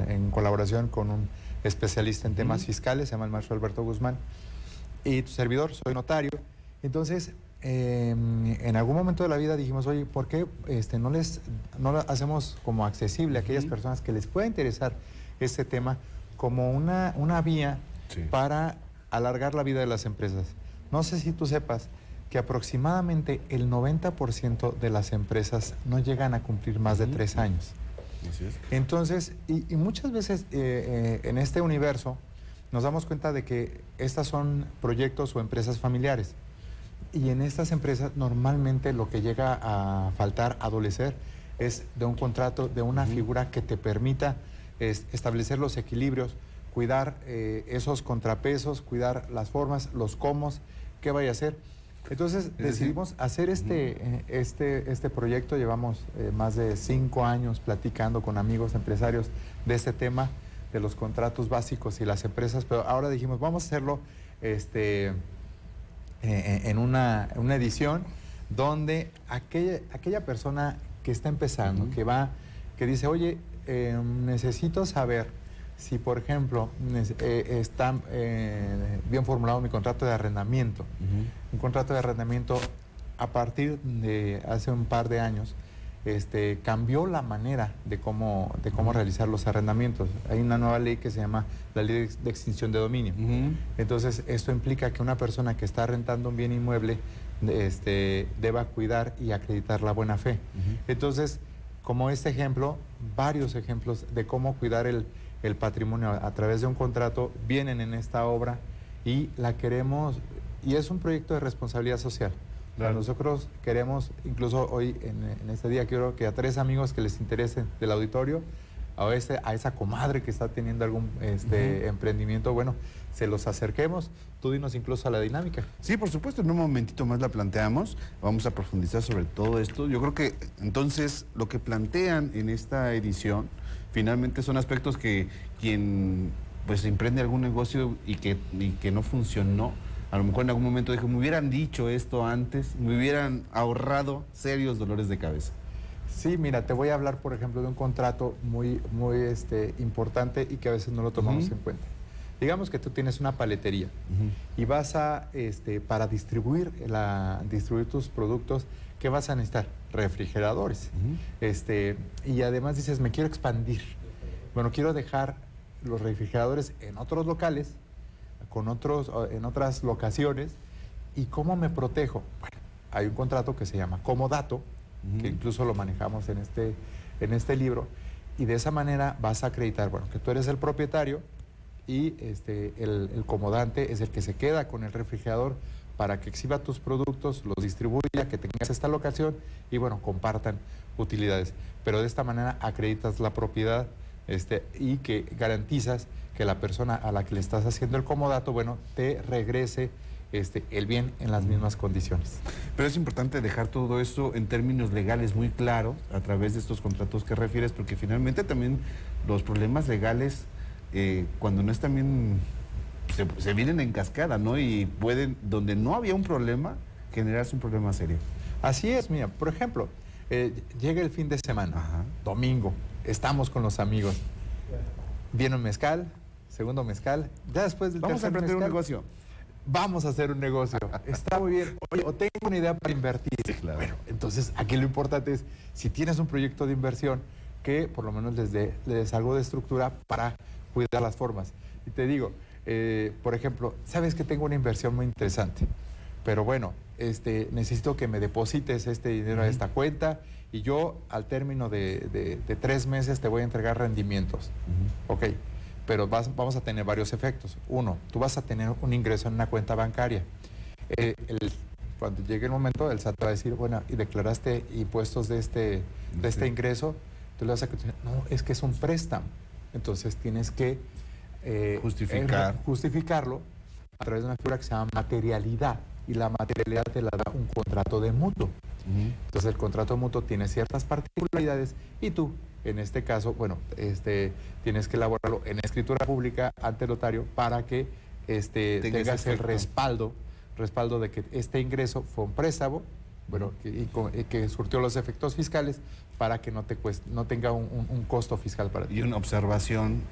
en colaboración con un especialista en temas fiscales, se llama el maestro Alberto Guzmán, y tu servidor, soy notario. Entonces, en algún momento de la vida dijimos, oye, ¿por qué no lo hacemos como accesible a aquellas personas que les pueda interesar este tema como una vía para alargar la vida de las empresas? No sé si tú sepas que aproximadamente el 90% de las empresas no llegan a cumplir más de 3 años. Así es. Entonces, y muchas veces en este universo nos damos cuenta de que estas son proyectos o empresas familiares. Y en estas empresas normalmente lo que llega a faltar, adolecer, es de un contrato, de una figura que te permita establecer los equilibrios, cuidar esos contrapesos, cuidar las formas, los cómos, qué vaya a hacer. Entonces decidimos hacer este proyecto. Llevamos más de 5 años platicando con amigos empresarios de este tema, de los contratos básicos y las empresas, pero ahora dijimos, vamos a hacerlo en una edición donde aquella persona que está empezando, que dice, oye, necesito saber si, por ejemplo, está bien formulado mi contrato de arrendamiento. Un contrato de arrendamiento a partir de hace un par de años cambió la manera de cómo realizar los arrendamientos. Hay una nueva ley que se llama la Ley de Extinción de Dominio. Entonces, esto implica que una persona que está rentando un bien inmueble deba cuidar y acreditar la buena fe. Entonces, como este ejemplo, varios ejemplos de cómo cuidar el patrimonio a través de un contrato vienen en esta obra y la queremos, y es un proyecto de responsabilidad social. Claro. Nosotros queremos, incluso hoy en este día, quiero que a 3 amigos que les interesen del auditorio, a esa comadre que está teniendo algún emprendimiento, bueno, se los acerquemos. Tú dinos incluso a la dinámica. Sí, por supuesto, en un momentito más la planteamos. Vamos a profundizar sobre todo esto. Yo creo que entonces lo que plantean en esta edición finalmente son aspectos que quien pues emprende algún negocio y que no funcionó, a lo mejor en algún momento dijo, me hubieran dicho esto antes, me hubieran ahorrado serios dolores de cabeza. Sí, mira, te voy a hablar, por ejemplo, de un contrato muy importante y que a veces no lo tomamos en cuenta. Digamos que tú tienes una paletería y vas a, para distribuir tus productos, ¿qué vas a necesitar? Refrigeradores. Y además dices, me quiero expandir. Bueno, quiero dejar los refrigeradores en otros locales, en otras locaciones. ¿Y cómo me protejo? Bueno, hay un contrato que se llama comodato, que incluso lo manejamos en este libro, y de esa manera vas a acreditar, bueno, que tú eres el propietario y el comodante es el que se queda con el refrigerador para que exhiba tus productos, los distribuya, que tengas esta locación y, bueno, compartan utilidades. Pero de esta manera acreditas la propiedad y que garantizas que la persona a la que le estás haciendo el comodato, bueno, te regrese el bien en las mismas condiciones. Pero es importante dejar todo esto en términos legales muy claros a través de estos contratos que refieres, porque finalmente también los problemas legales, cuando no están bien, se vienen en cascada, ¿no? Y pueden, donde no había un problema, generarse un problema serio. Así es, mira, por ejemplo, llega el fin de semana, domingo, estamos con los amigos, viene un mezcal, segundo mezcal, ya después del Vamos a emprender un negocio. Vamos a hacer un negocio. Está muy bien. Oye, o tengo una idea para invertir. Sí, claro. Bueno, entonces aquí lo importante es, si tienes un proyecto de inversión, que por lo menos les des algo de estructura para cuidar las formas. Y te digo, por ejemplo, sabes que tengo una inversión muy interesante, pero bueno, necesito que me deposites este dinero a esta cuenta y yo al término de 3 meses te voy a entregar rendimientos. Ok. Pero vamos a tener varios efectos. Uno, tú vas a tener un ingreso en una cuenta bancaria. Cuando llegue el momento, el SAT va a decir, bueno, ¿y declaraste impuestos de este ingreso? Tú le vas a decir, no, es que es un préstamo. Entonces tienes que justificarlo a través de una figura que se llama materialidad. Y la materialidad te la da un contrato de mutuo. Entonces el contrato de mutuo tiene ciertas particularidades y tú, en este caso, bueno, tienes que elaborarlo en escritura pública ante el notario para que tengas el respaldo de que este ingreso fue un préstamo, bueno, y que surtió los efectos fiscales para que no tenga un costo fiscal para ti. Y una observación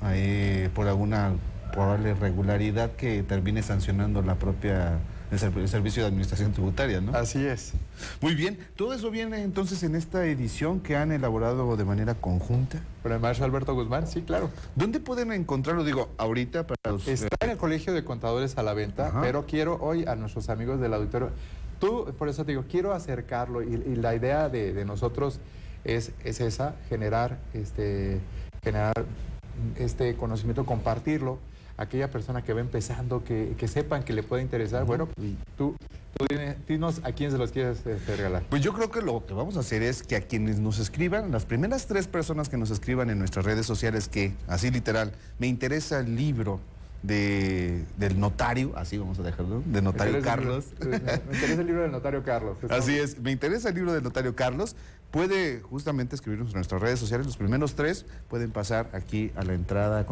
por alguna probable irregularidad que termine sancionando el Servicio de Administración Tributaria, ¿no? Así es. Muy bien. Todo eso viene entonces en esta edición que han elaborado de manera conjunta. Por el maestro Alberto Guzmán, sí, claro. ¿Dónde pueden encontrarlo? Digo, ahorita para los... Está en el Colegio de Contadores a la venta, pero quiero hoy a nuestros amigos del auditorio, por eso te digo, quiero acercarlo y la idea de nosotros es esa, generar este conocimiento, compartirlo. Aquella persona que va empezando, que sepan que le puede interesar, bueno, tú dinos a quién se los quieres regalar. Pues yo creo que lo que vamos a hacer es que a quienes nos escriban, las primeras 3 personas que nos escriban en nuestras redes sociales, que así literal, me interesa el libro del notario, así vamos a dejarlo, de notario Carlos. Me interesa el libro del notario Carlos. Así es, me interesa el libro del notario Carlos. Puede justamente escribirnos en nuestras redes sociales. Los primeros 3 pueden pasar aquí a la entrada,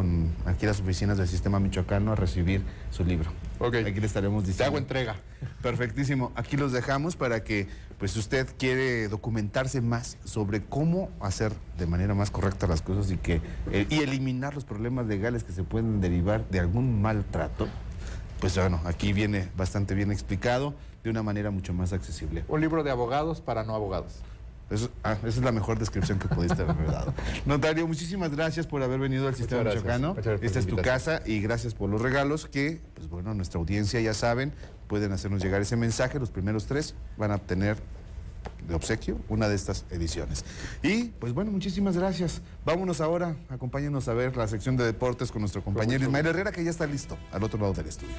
aquí a las oficinas del Sistema Michoacano a recibir su libro. Ok. Aquí le estaremos diciendo. Te hago entrega. Perfectísimo. Aquí los dejamos para que, pues, si usted quiere documentarse más sobre cómo hacer de manera más correcta las cosas y eliminar los problemas legales que se pueden derivar de algún maltrato, pues bueno, aquí viene bastante bien explicado de una manera mucho más accesible. Un libro de abogados para no abogados. Esa es la mejor descripción que pudiste haber dado. Notario, muchísimas gracias por haber venido al Sistema Michoacano. Esta es tu casa y gracias por los regalos que, pues bueno, nuestra audiencia ya saben, pueden hacernos llegar ese mensaje. Los primeros 3 van a obtener de obsequio una de estas ediciones. Y, pues bueno, muchísimas gracias. Vámonos ahora, acompáñenos a ver la sección de deportes con nuestro compañero Ismael Herrera, que ya está listo al otro lado del estudio.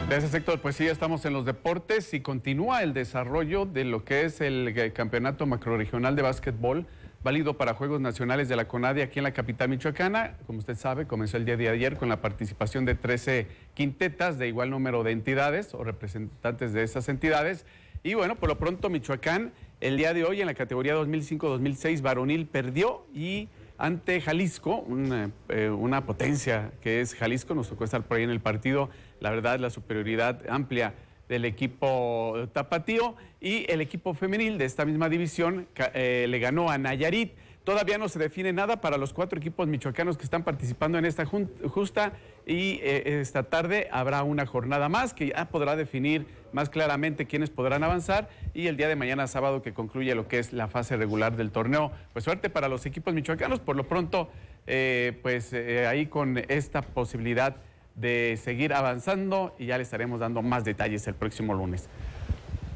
Gracias, Héctor. Pues sí, ya estamos en los deportes y continúa el desarrollo de lo que es el campeonato macrorregional de básquetbol, válido para Juegos Nacionales de la CONADE aquí en la capital michoacana. Como usted sabe, comenzó el día de ayer con la participación de 13 quintetas de igual número de entidades o representantes de esas entidades. Y bueno, por lo pronto Michoacán, el día de hoy en la categoría 2005-2006 varonil perdió y ante Jalisco, una potencia que es Jalisco, nos tocó estar por ahí en el partido. La verdad, la superioridad amplia del equipo tapatío y el equipo femenil de esta misma división le ganó a Nayarit. Todavía no se define nada para los 4 equipos michoacanos que están participando en esta justa y esta tarde habrá una jornada más que ya podrá definir más claramente quiénes podrán avanzar y el día de mañana sábado que concluye lo que es la fase regular del torneo. Pues suerte para los equipos michoacanos, por lo pronto ahí con esta posibilidad de seguir avanzando y ya le estaremos dando más detalles el próximo lunes.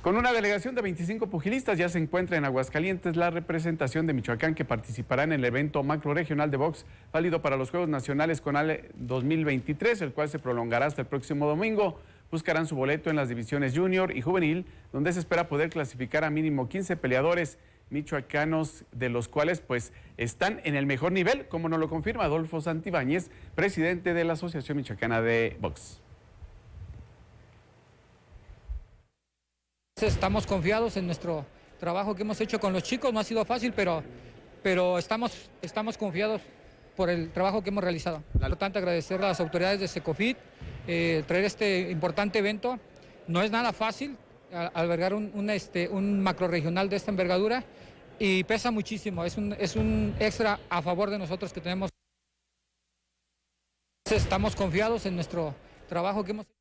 Con una delegación de 25 pugilistas ya se encuentra en Aguascalientes la representación de Michoacán que participará en el evento macroregional de box válido para los Juegos Nacionales CONADE 2023, el cual se prolongará hasta el próximo domingo. Buscarán su boleto en las divisiones junior y juvenil, donde se espera poder clasificar a mínimo 15 peleadores michoacanos, de los cuales pues están en el mejor nivel, como nos lo confirma Adolfo Santibáñez, presidente de la Asociación Michoacana de Box. Estamos confiados en nuestro trabajo que hemos hecho con los chicos, no ha sido fácil, pero estamos confiados por el trabajo que hemos realizado. Por lo tanto, agradecer a las autoridades de Secofit, traer este importante evento. No es nada fácil albergar un macrorregional de esta envergadura y pesa muchísimo, es un extra a favor de nosotros que tenemos. Estamos confiados en nuestro trabajo que hemos hecho.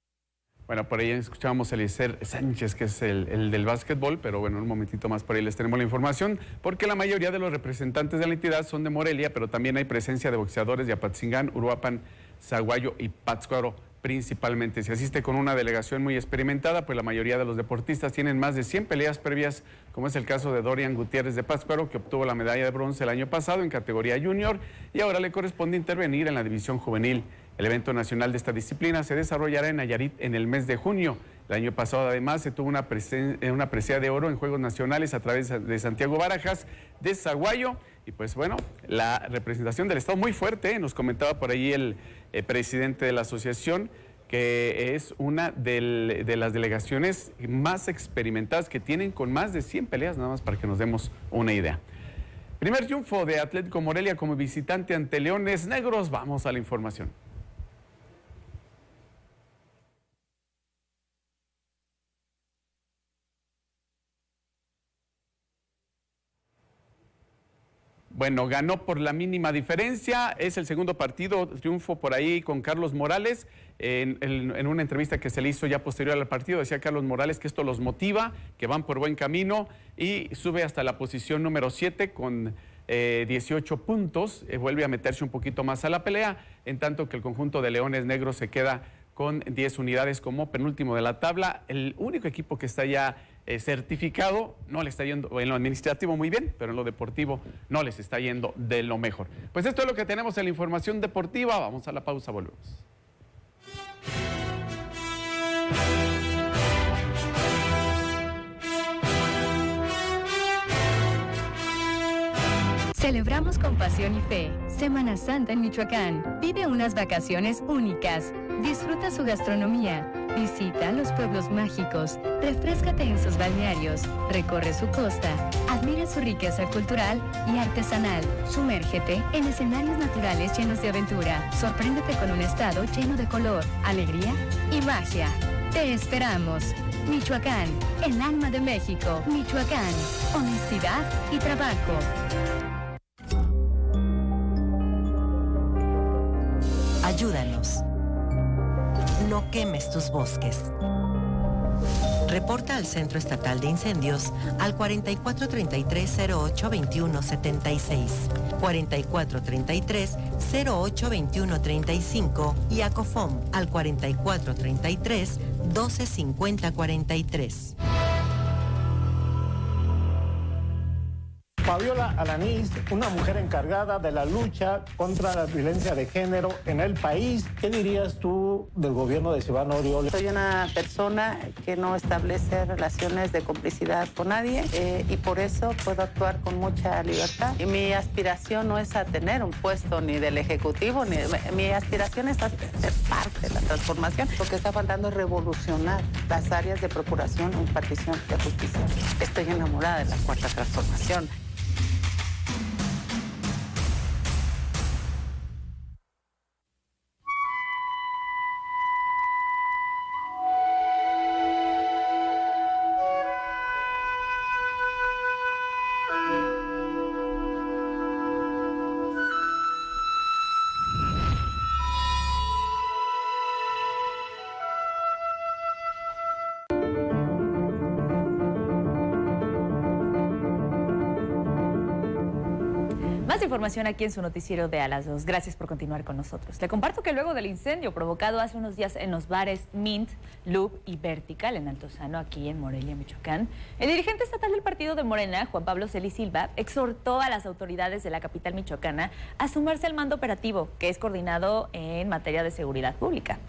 Bueno, por ahí escuchábamos a Eliezer Sánchez, que es el del básquetbol, pero bueno, un momentito más por ahí les tenemos la información, porque la mayoría de los representantes de la entidad son de Morelia, pero también hay presencia de boxeadores de Apatzingán, Uruapan, Zaguayo y Pátzcuaro principalmente. Se asiste con una delegación muy experimentada, pues la mayoría de los deportistas tienen más de 100 peleas previas, como es el caso de Dorian Gutiérrez de Pátzcuaro, que obtuvo la medalla de bronce el año pasado en categoría junior y ahora le corresponde intervenir en la división juvenil. El evento nacional de esta disciplina se desarrollará en Nayarit en el mes de junio. El año pasado, además, se tuvo una presea de oro en Juegos Nacionales a través de Santiago Barajas, de Zaguayo. Y pues bueno, la representación del Estado muy fuerte, nos comentaba por ahí el presidente de la asociación, que es una de las delegaciones más experimentadas que tienen, con más de 100 peleas, nada más para que nos demos una idea. Primer triunfo de Atlético Morelia como visitante ante Leones Negros. Vamos a la información. Bueno, ganó por la mínima diferencia, es el segundo partido, triunfo por ahí con Carlos Morales. En una entrevista que se le hizo ya posterior al partido, decía Carlos Morales que esto los motiva, que van por buen camino y sube hasta la posición número 7 con 18 puntos, vuelve a meterse un poquito más a la pelea, en tanto que el conjunto de Leones Negros se queda con 10 unidades como penúltimo de la tabla. El único equipo que está ya certificado, no le está yendo en lo administrativo muy bien, pero en lo deportivo no les está yendo de lo mejor. Pues esto es lo que tenemos en la información deportiva. Vamos a la pausa, volvemos. Celebramos con pasión y fe Semana Santa en Michoacán. Vive unas vacaciones únicas. Disfruta su gastronomía. Visita los pueblos mágicos. Refréscate en sus balnearios. Recorre su costa. Admira su riqueza cultural y artesanal. Sumérgete en escenarios naturales llenos de aventura. Sorpréndete con un estado lleno de color, alegría y magia. Te esperamos. Michoacán, el alma de México. Michoacán, honestidad y trabajo. Ayúdanos. no quemes tus bosques. Reporta al Centro Estatal de Incendios al 4433-082176, 4433-082135 y a COFOM al 4433-125043. Fabiola Alanís, una mujer encargada de la lucha contra la violencia de género en el país. ¿Qué dirías tú del gobierno de Silvano Aureoles? Soy una persona que no establece relaciones de complicidad con nadie y por eso puedo actuar con mucha libertad. Y mi aspiración no es a tener un puesto ni del Ejecutivo, mi aspiración es a ser parte de la transformación. Lo que está faltando es revolucionar las áreas de procuración e impartición de justicia. Estoy enamorada de la cuarta transformación. Más información aquí en su noticiero de A las 2. Gracias por continuar con nosotros. Le comparto que luego del incendio provocado hace unos días en los bares Mint, Loop y Vertical en Altozano, aquí en Morelia, Michoacán, el dirigente estatal del partido de Morena, Juan Pablo Celis Silva, exhortó a las autoridades de la capital michoacana a sumarse al mando operativo, que es coordinado en materia de seguridad pública.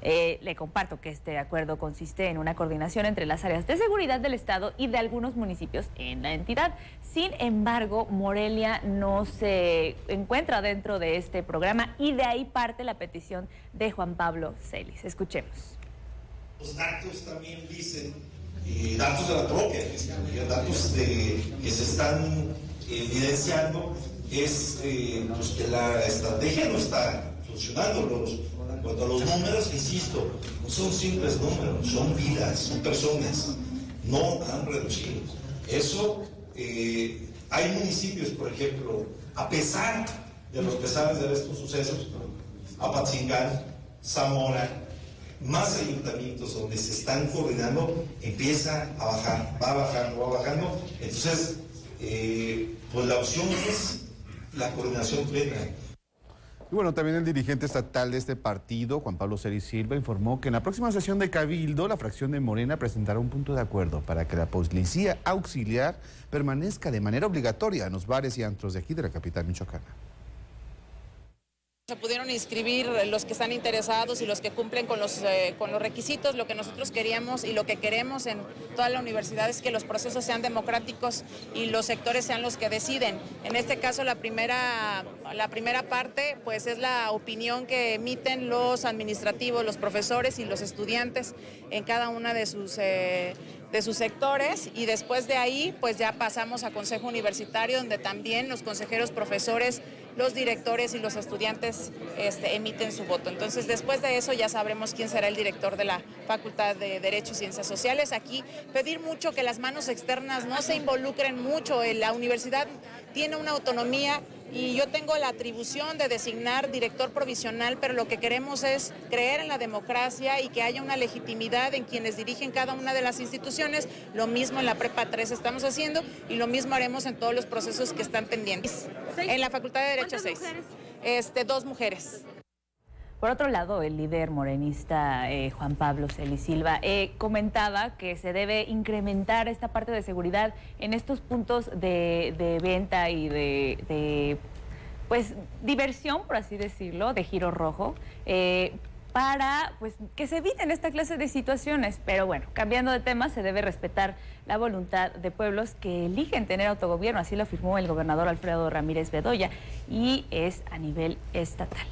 Le comparto que este acuerdo consiste en una coordinación entre las áreas de seguridad del Estado y de algunos municipios en la entidad. Sin embargo, Morelia no se encuentra dentro de este programa y de ahí parte la petición de Juan Pablo Celis. Escuchemos. Los datos también dicen, datos de la propia Fiscalía, datos que se están evidenciando, es pues que la estrategia no está funcionando. Cuanto a los números, insisto, no son simples números, son vidas, son personas, no han reducido. Eso, hay municipios, por ejemplo, a pesar de los pesares de estos sucesos, Apatzingán, Zamora, más ayuntamientos donde se están coordinando, empieza a bajar, va bajando. Entonces, pues la opción es la coordinación plena. Y bueno, también el dirigente estatal de este partido, Juan Pablo Celis Silva, informó que en la próxima sesión de Cabildo, la fracción de Morena presentará un punto de acuerdo para que la policía auxiliar permanezca de manera obligatoria en los bares y antros de aquí de la capital michoacana. Se pudieron inscribir los que están interesados y los que cumplen con los requisitos. Lo que nosotros queríamos y lo que queremos en toda la universidad es que los procesos sean democráticos y los sectores sean los que deciden. En este caso, la primera parte pues es la opinión que emiten los administrativos, los profesores y los estudiantes en cada una de sus sectores, y después de ahí pues ya pasamos a Consejo Universitario, donde también los consejeros, profesores, los directores y los estudiantes emiten su voto. Entonces, después de eso ya sabremos quién será el director de la Facultad de Derecho y Ciencias Sociales. Aquí pedir mucho que las manos externas no se involucren mucho. La universidad tiene una autonomía y yo tengo la atribución de designar director provisional, pero lo que queremos es creer en la democracia y que haya una legitimidad en quienes dirigen cada una de las instituciones. Lo mismo en la Prepa 3 estamos haciendo y lo mismo haremos en todos los procesos que están pendientes. En la Facultad de Derecho 6. 2 mujeres. Por otro lado, el líder morenista Juan Pablo Celis Silva comentaba que se debe incrementar esta parte de seguridad en estos puntos de venta y de pues diversión, por así decirlo, de giro rojo, para pues que se eviten esta clase de situaciones. Pero bueno, cambiando de tema, se debe respetar la voluntad de pueblos que eligen tener autogobierno. Así lo afirmó el gobernador Alfredo Ramírez Bedoya, y es a nivel estatal.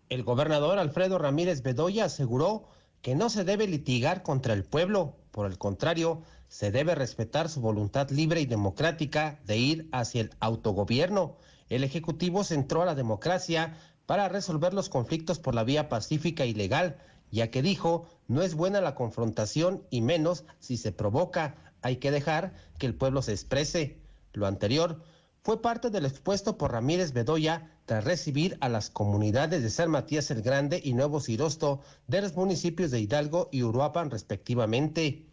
El gobernador Alfredo Ramírez Bedoya aseguró que no se debe litigar contra el pueblo, por el contrario, se debe respetar su voluntad libre y democrática de ir hacia el autogobierno. El Ejecutivo centró a la democracia para resolver los conflictos por la vía pacífica y legal, ya que dijo, no es buena la confrontación y menos si se provoca, hay que dejar que el pueblo se exprese. Lo anterior fue parte del expuesto por Ramírez Bedoya tras recibir a las comunidades de San Matías el Grande y Nuevo Cirosto de los municipios de Hidalgo y Uruapan respectivamente.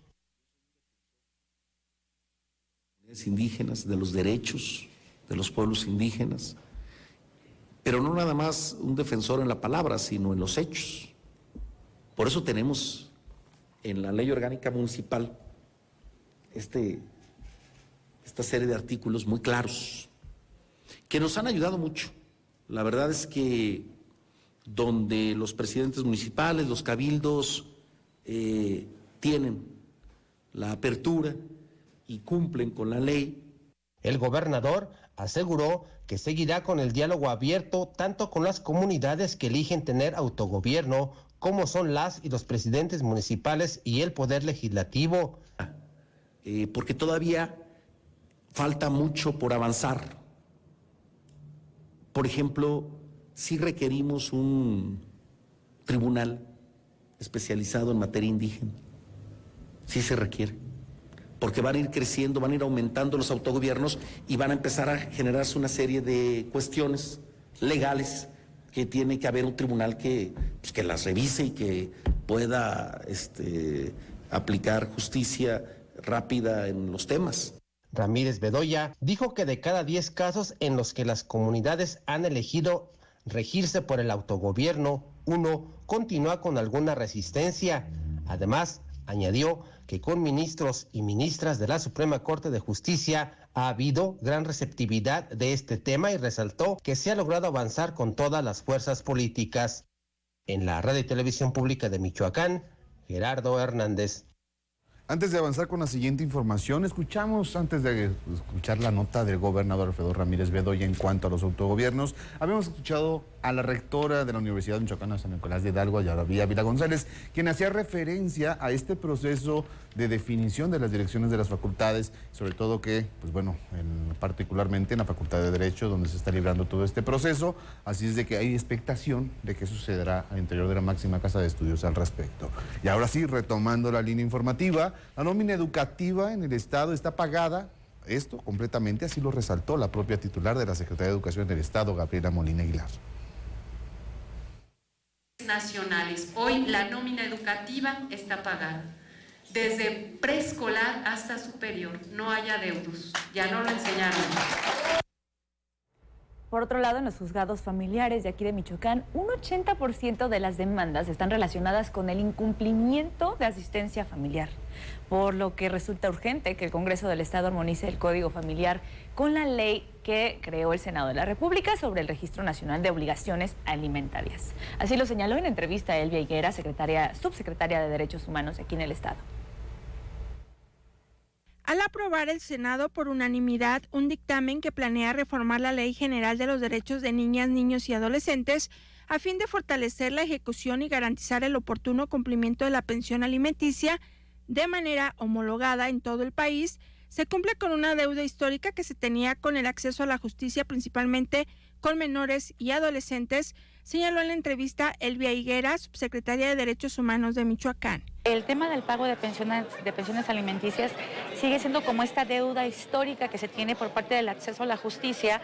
Indígenas, de los derechos de los pueblos indígenas, pero no nada más un defensor en la palabra, sino en los hechos. Por eso tenemos en la Ley Orgánica Municipal esta serie de artículos muy claros que nos han ayudado mucho. La verdad es que donde los presidentes municipales, los cabildos tienen la apertura y cumplen con la ley. El gobernador aseguró que seguirá con el diálogo abierto tanto con las comunidades que eligen tener autogobierno como son las y los presidentes municipales y el poder legislativo. Porque todavía falta mucho por avanzar. Por ejemplo, sí requerimos un tribunal especializado en materia indígena. Sí se requiere. Porque van a ir creciendo, van a ir aumentando los autogobiernos y van a empezar a generarse una serie de cuestiones legales que tiene que haber un tribunal que las revise y que pueda aplicar justicia rápida en los temas. Ramírez Bedoya dijo que de cada 10 casos en los que las comunidades han elegido regirse por el autogobierno, 1 continúa con alguna resistencia. Además, añadió que con ministros y ministras de la Suprema Corte de Justicia ha habido gran receptividad de este tema y resaltó que se ha logrado avanzar con todas las fuerzas políticas. En la Radio y Televisión Pública de Michoacán, Gerardo Hernández. Antes de avanzar con la siguiente información, antes de escuchar la nota del gobernador Alfredo Ramírez Bedoya en cuanto a los autogobiernos, habíamos escuchado a la rectora de la Universidad Michoacana San Nicolás de Hidalgo, Yaravía Ávila González, quien hacía referencia a este proceso de definición de las direcciones de las facultades, sobre todo que, particularmente en la Facultad de Derecho, donde se está librando todo este proceso, así es de que hay expectación de que sucederá al interior de la máxima casa de estudios al respecto. Y ahora sí, retomando la línea informativa, la nómina educativa en el Estado está pagada, esto completamente, así lo resaltó la propia titular de la Secretaría de Educación del Estado, Gabriela Molina Aguilar. Nacionales. Hoy la nómina educativa está pagada. Desde preescolar hasta superior, no hay adeudos, ya no lo enseñaron. Por otro lado, en los juzgados familiares de aquí de Michoacán, un 80% de las demandas están relacionadas con el incumplimiento de asistencia familiar, por lo que resulta urgente que el Congreso del Estado armonice el Código Familiar con la ley que creó el Senado de la República sobre el Registro Nacional de Obligaciones Alimentarias. Así lo señaló en entrevista a Elvia Higuera, subsecretaria de Derechos Humanos aquí en el Estado. Al aprobar el Senado por unanimidad un dictamen que planea reformar la Ley General de los Derechos de Niñas, Niños y Adolescentes a fin de fortalecer la ejecución y garantizar el oportuno cumplimiento de la pensión alimenticia de manera homologada en todo el país, se cumple con una deuda histórica que se tenía con el acceso a la justicia, principalmente con menores y adolescentes, señaló en la entrevista Elvia Higuera, subsecretaria de Derechos Humanos de Michoacán. El tema del pago de pensiones alimenticias sigue siendo como esta deuda histórica que se tiene por parte del acceso a la justicia.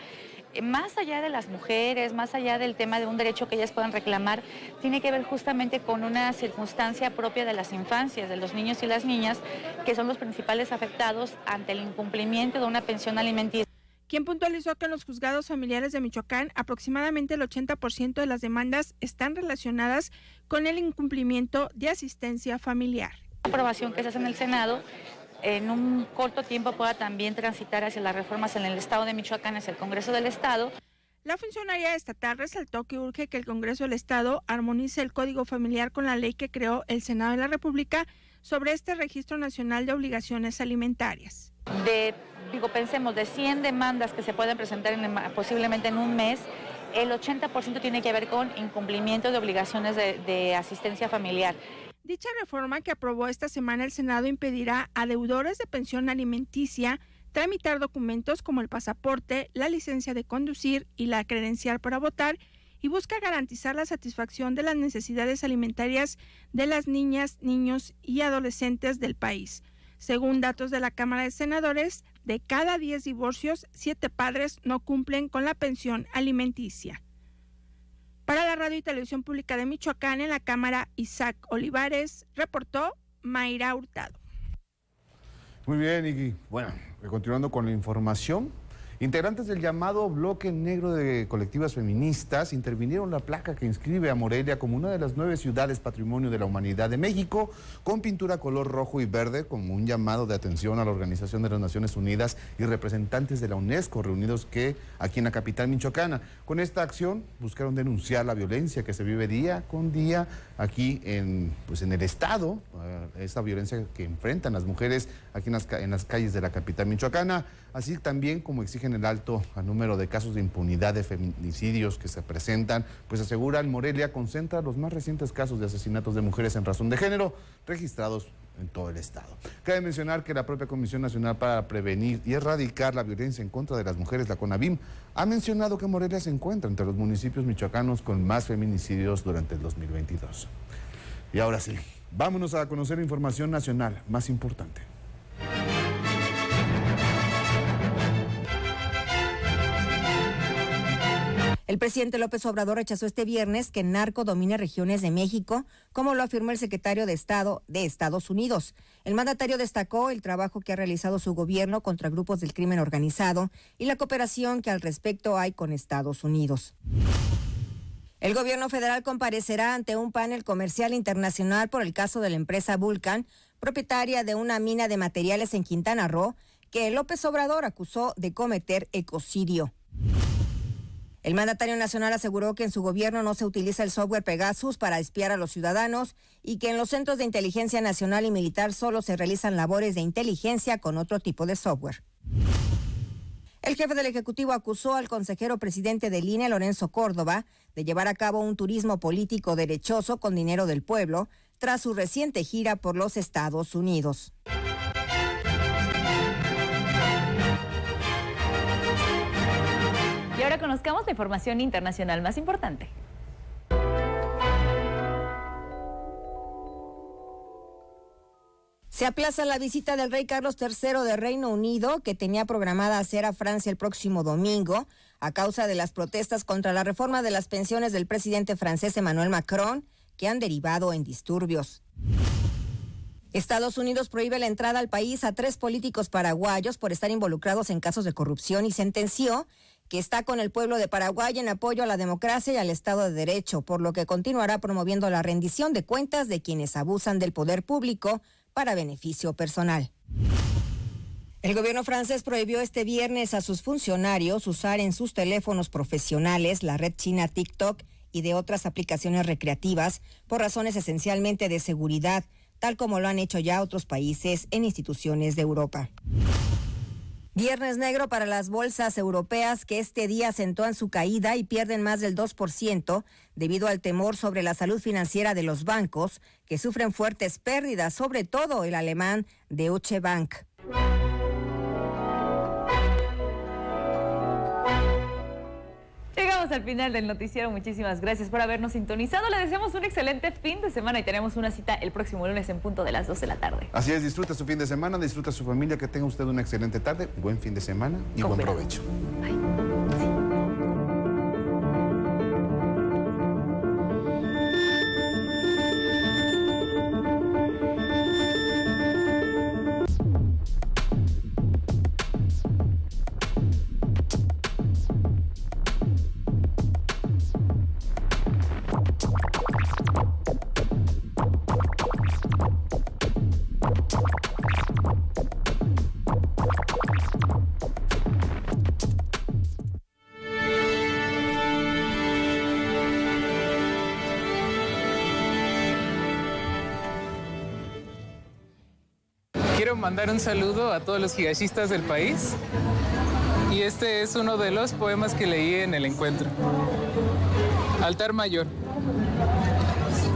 Más allá de las mujeres, más allá del tema de un derecho que ellas puedan reclamar, tiene que ver justamente con una circunstancia propia de las infancias, de los niños y las niñas, que son los principales afectados ante el incumplimiento de una pensión alimenticia. Quien puntualizó que en los juzgados familiares de Michoacán aproximadamente el 80% de las demandas están relacionadas con el incumplimiento de asistencia familiar. La aprobación que se hace en el Senado en un corto tiempo pueda también transitar hacia las reformas en el Estado de Michoacán, hacia el Congreso del Estado. La funcionaria estatal resaltó que urge que el Congreso del Estado armonice el Código Familiar con la ley que creó el Senado de la República sobre este Registro Nacional de Obligaciones Alimentarias. Pensemos, de 100 demandas que se pueden presentar posiblemente en un mes, el 80% tiene que ver con incumplimiento de obligaciones de asistencia familiar. Dicha reforma que aprobó esta semana el Senado impedirá a deudores de pensión alimenticia tramitar documentos como el pasaporte, la licencia de conducir y la credencial para votar, y busca garantizar la satisfacción de las necesidades alimentarias de las niñas, niños y adolescentes del país. Según datos de la Cámara de Senadores, de cada 10 divorcios, 7 padres no cumplen con la pensión alimenticia. Para la Radio y Televisión Pública de Michoacán, en la Cámara, Isaac Olivares, reportó Mayra Hurtado. Muy bien, y bueno, continuando con la información. Integrantes del llamado Bloque Negro de Colectivas Feministas intervinieron la placa que inscribe a Morelia como una de las 9 ciudades Patrimonio de la Humanidad de México, con pintura color rojo y verde, como un llamado de atención a la Organización de las Naciones Unidas y representantes de la UNESCO reunidos aquí en la capital michoacana. Con esta acción buscaron denunciar la violencia que se vive día con día aquí en el estado, esta violencia que enfrentan las mujeres aquí en las calles de la capital michoacana, así también como exigen el alto número de casos de impunidad de feminicidios que se presentan, pues aseguran Morelia concentra los más recientes casos de asesinatos de mujeres en razón de género registrados en todo el estado. Cabe mencionar que la propia Comisión Nacional para Prevenir y Erradicar la Violencia en contra de las Mujeres, la CONAVIM, ha mencionado que Morelia se encuentra entre los municipios michoacanos con más feminicidios durante el 2022. Y ahora sí, vámonos a conocer la información nacional más importante. El presidente López Obrador rechazó este viernes que el narco domine regiones de México, como lo afirmó el secretario de Estado de Estados Unidos. El mandatario destacó el trabajo que ha realizado su gobierno contra grupos del crimen organizado y la cooperación que al respecto hay con Estados Unidos. El gobierno federal comparecerá ante un panel comercial internacional por el caso de la empresa Vulcan, propietaria de una mina de materiales en Quintana Roo, que López Obrador acusó de cometer ecocidio. El mandatario nacional aseguró que en su gobierno no se utiliza el software Pegasus para espiar a los ciudadanos y que en los centros de inteligencia nacional y militar solo se realizan labores de inteligencia con otro tipo de software. El jefe del Ejecutivo acusó al consejero presidente del INE, Lorenzo Córdoba, de llevar a cabo un turismo político derechoso con dinero del pueblo tras su reciente gira por los Estados Unidos. Y ahora conozcamos la información internacional más importante. Se aplaza la visita del rey Carlos III de Reino Unido, que tenía programada hacer a Francia el próximo domingo, a causa de las protestas contra la reforma de las pensiones del presidente francés Emmanuel Macron, que han derivado en disturbios. Estados Unidos prohíbe la entrada al país a 3 políticos paraguayos por estar involucrados en casos de corrupción y sentenció que está con el pueblo de Paraguay en apoyo a la democracia y al Estado de Derecho, por lo que continuará promoviendo la rendición de cuentas de quienes abusan del poder público para beneficio personal. El gobierno francés prohibió este viernes a sus funcionarios usar en sus teléfonos profesionales la red china TikTok y de otras aplicaciones recreativas por razones esencialmente de seguridad, tal como lo han hecho ya otros países en instituciones de Europa. Viernes negro para las bolsas europeas, que este día acentúan su caída y pierden más del 2% debido al temor sobre la salud financiera de los bancos, que sufren fuertes pérdidas, sobre todo el alemán Deutsche Bank. Llegamos al final del noticiero. Muchísimas gracias por habernos sintonizado. Le deseamos un excelente fin de semana y tenemos una cita el próximo lunes en punto de las 2 de la tarde. Así es, disfruta su fin de semana, disfruta su familia, que tenga usted una excelente tarde, buen fin de semana y buen provecho. Bye. Quiero mandar un saludo a todos los higashistas del país y este es uno de los poemas que leí en el encuentro. Altar Mayor.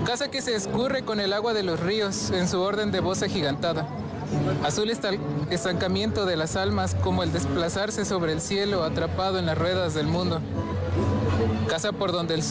Casa que se escurre con el agua de los ríos en su orden de voz agigantada. Azul estancamiento de las almas, como el desplazarse sobre el cielo atrapado en las ruedas del mundo. Casa por donde el sur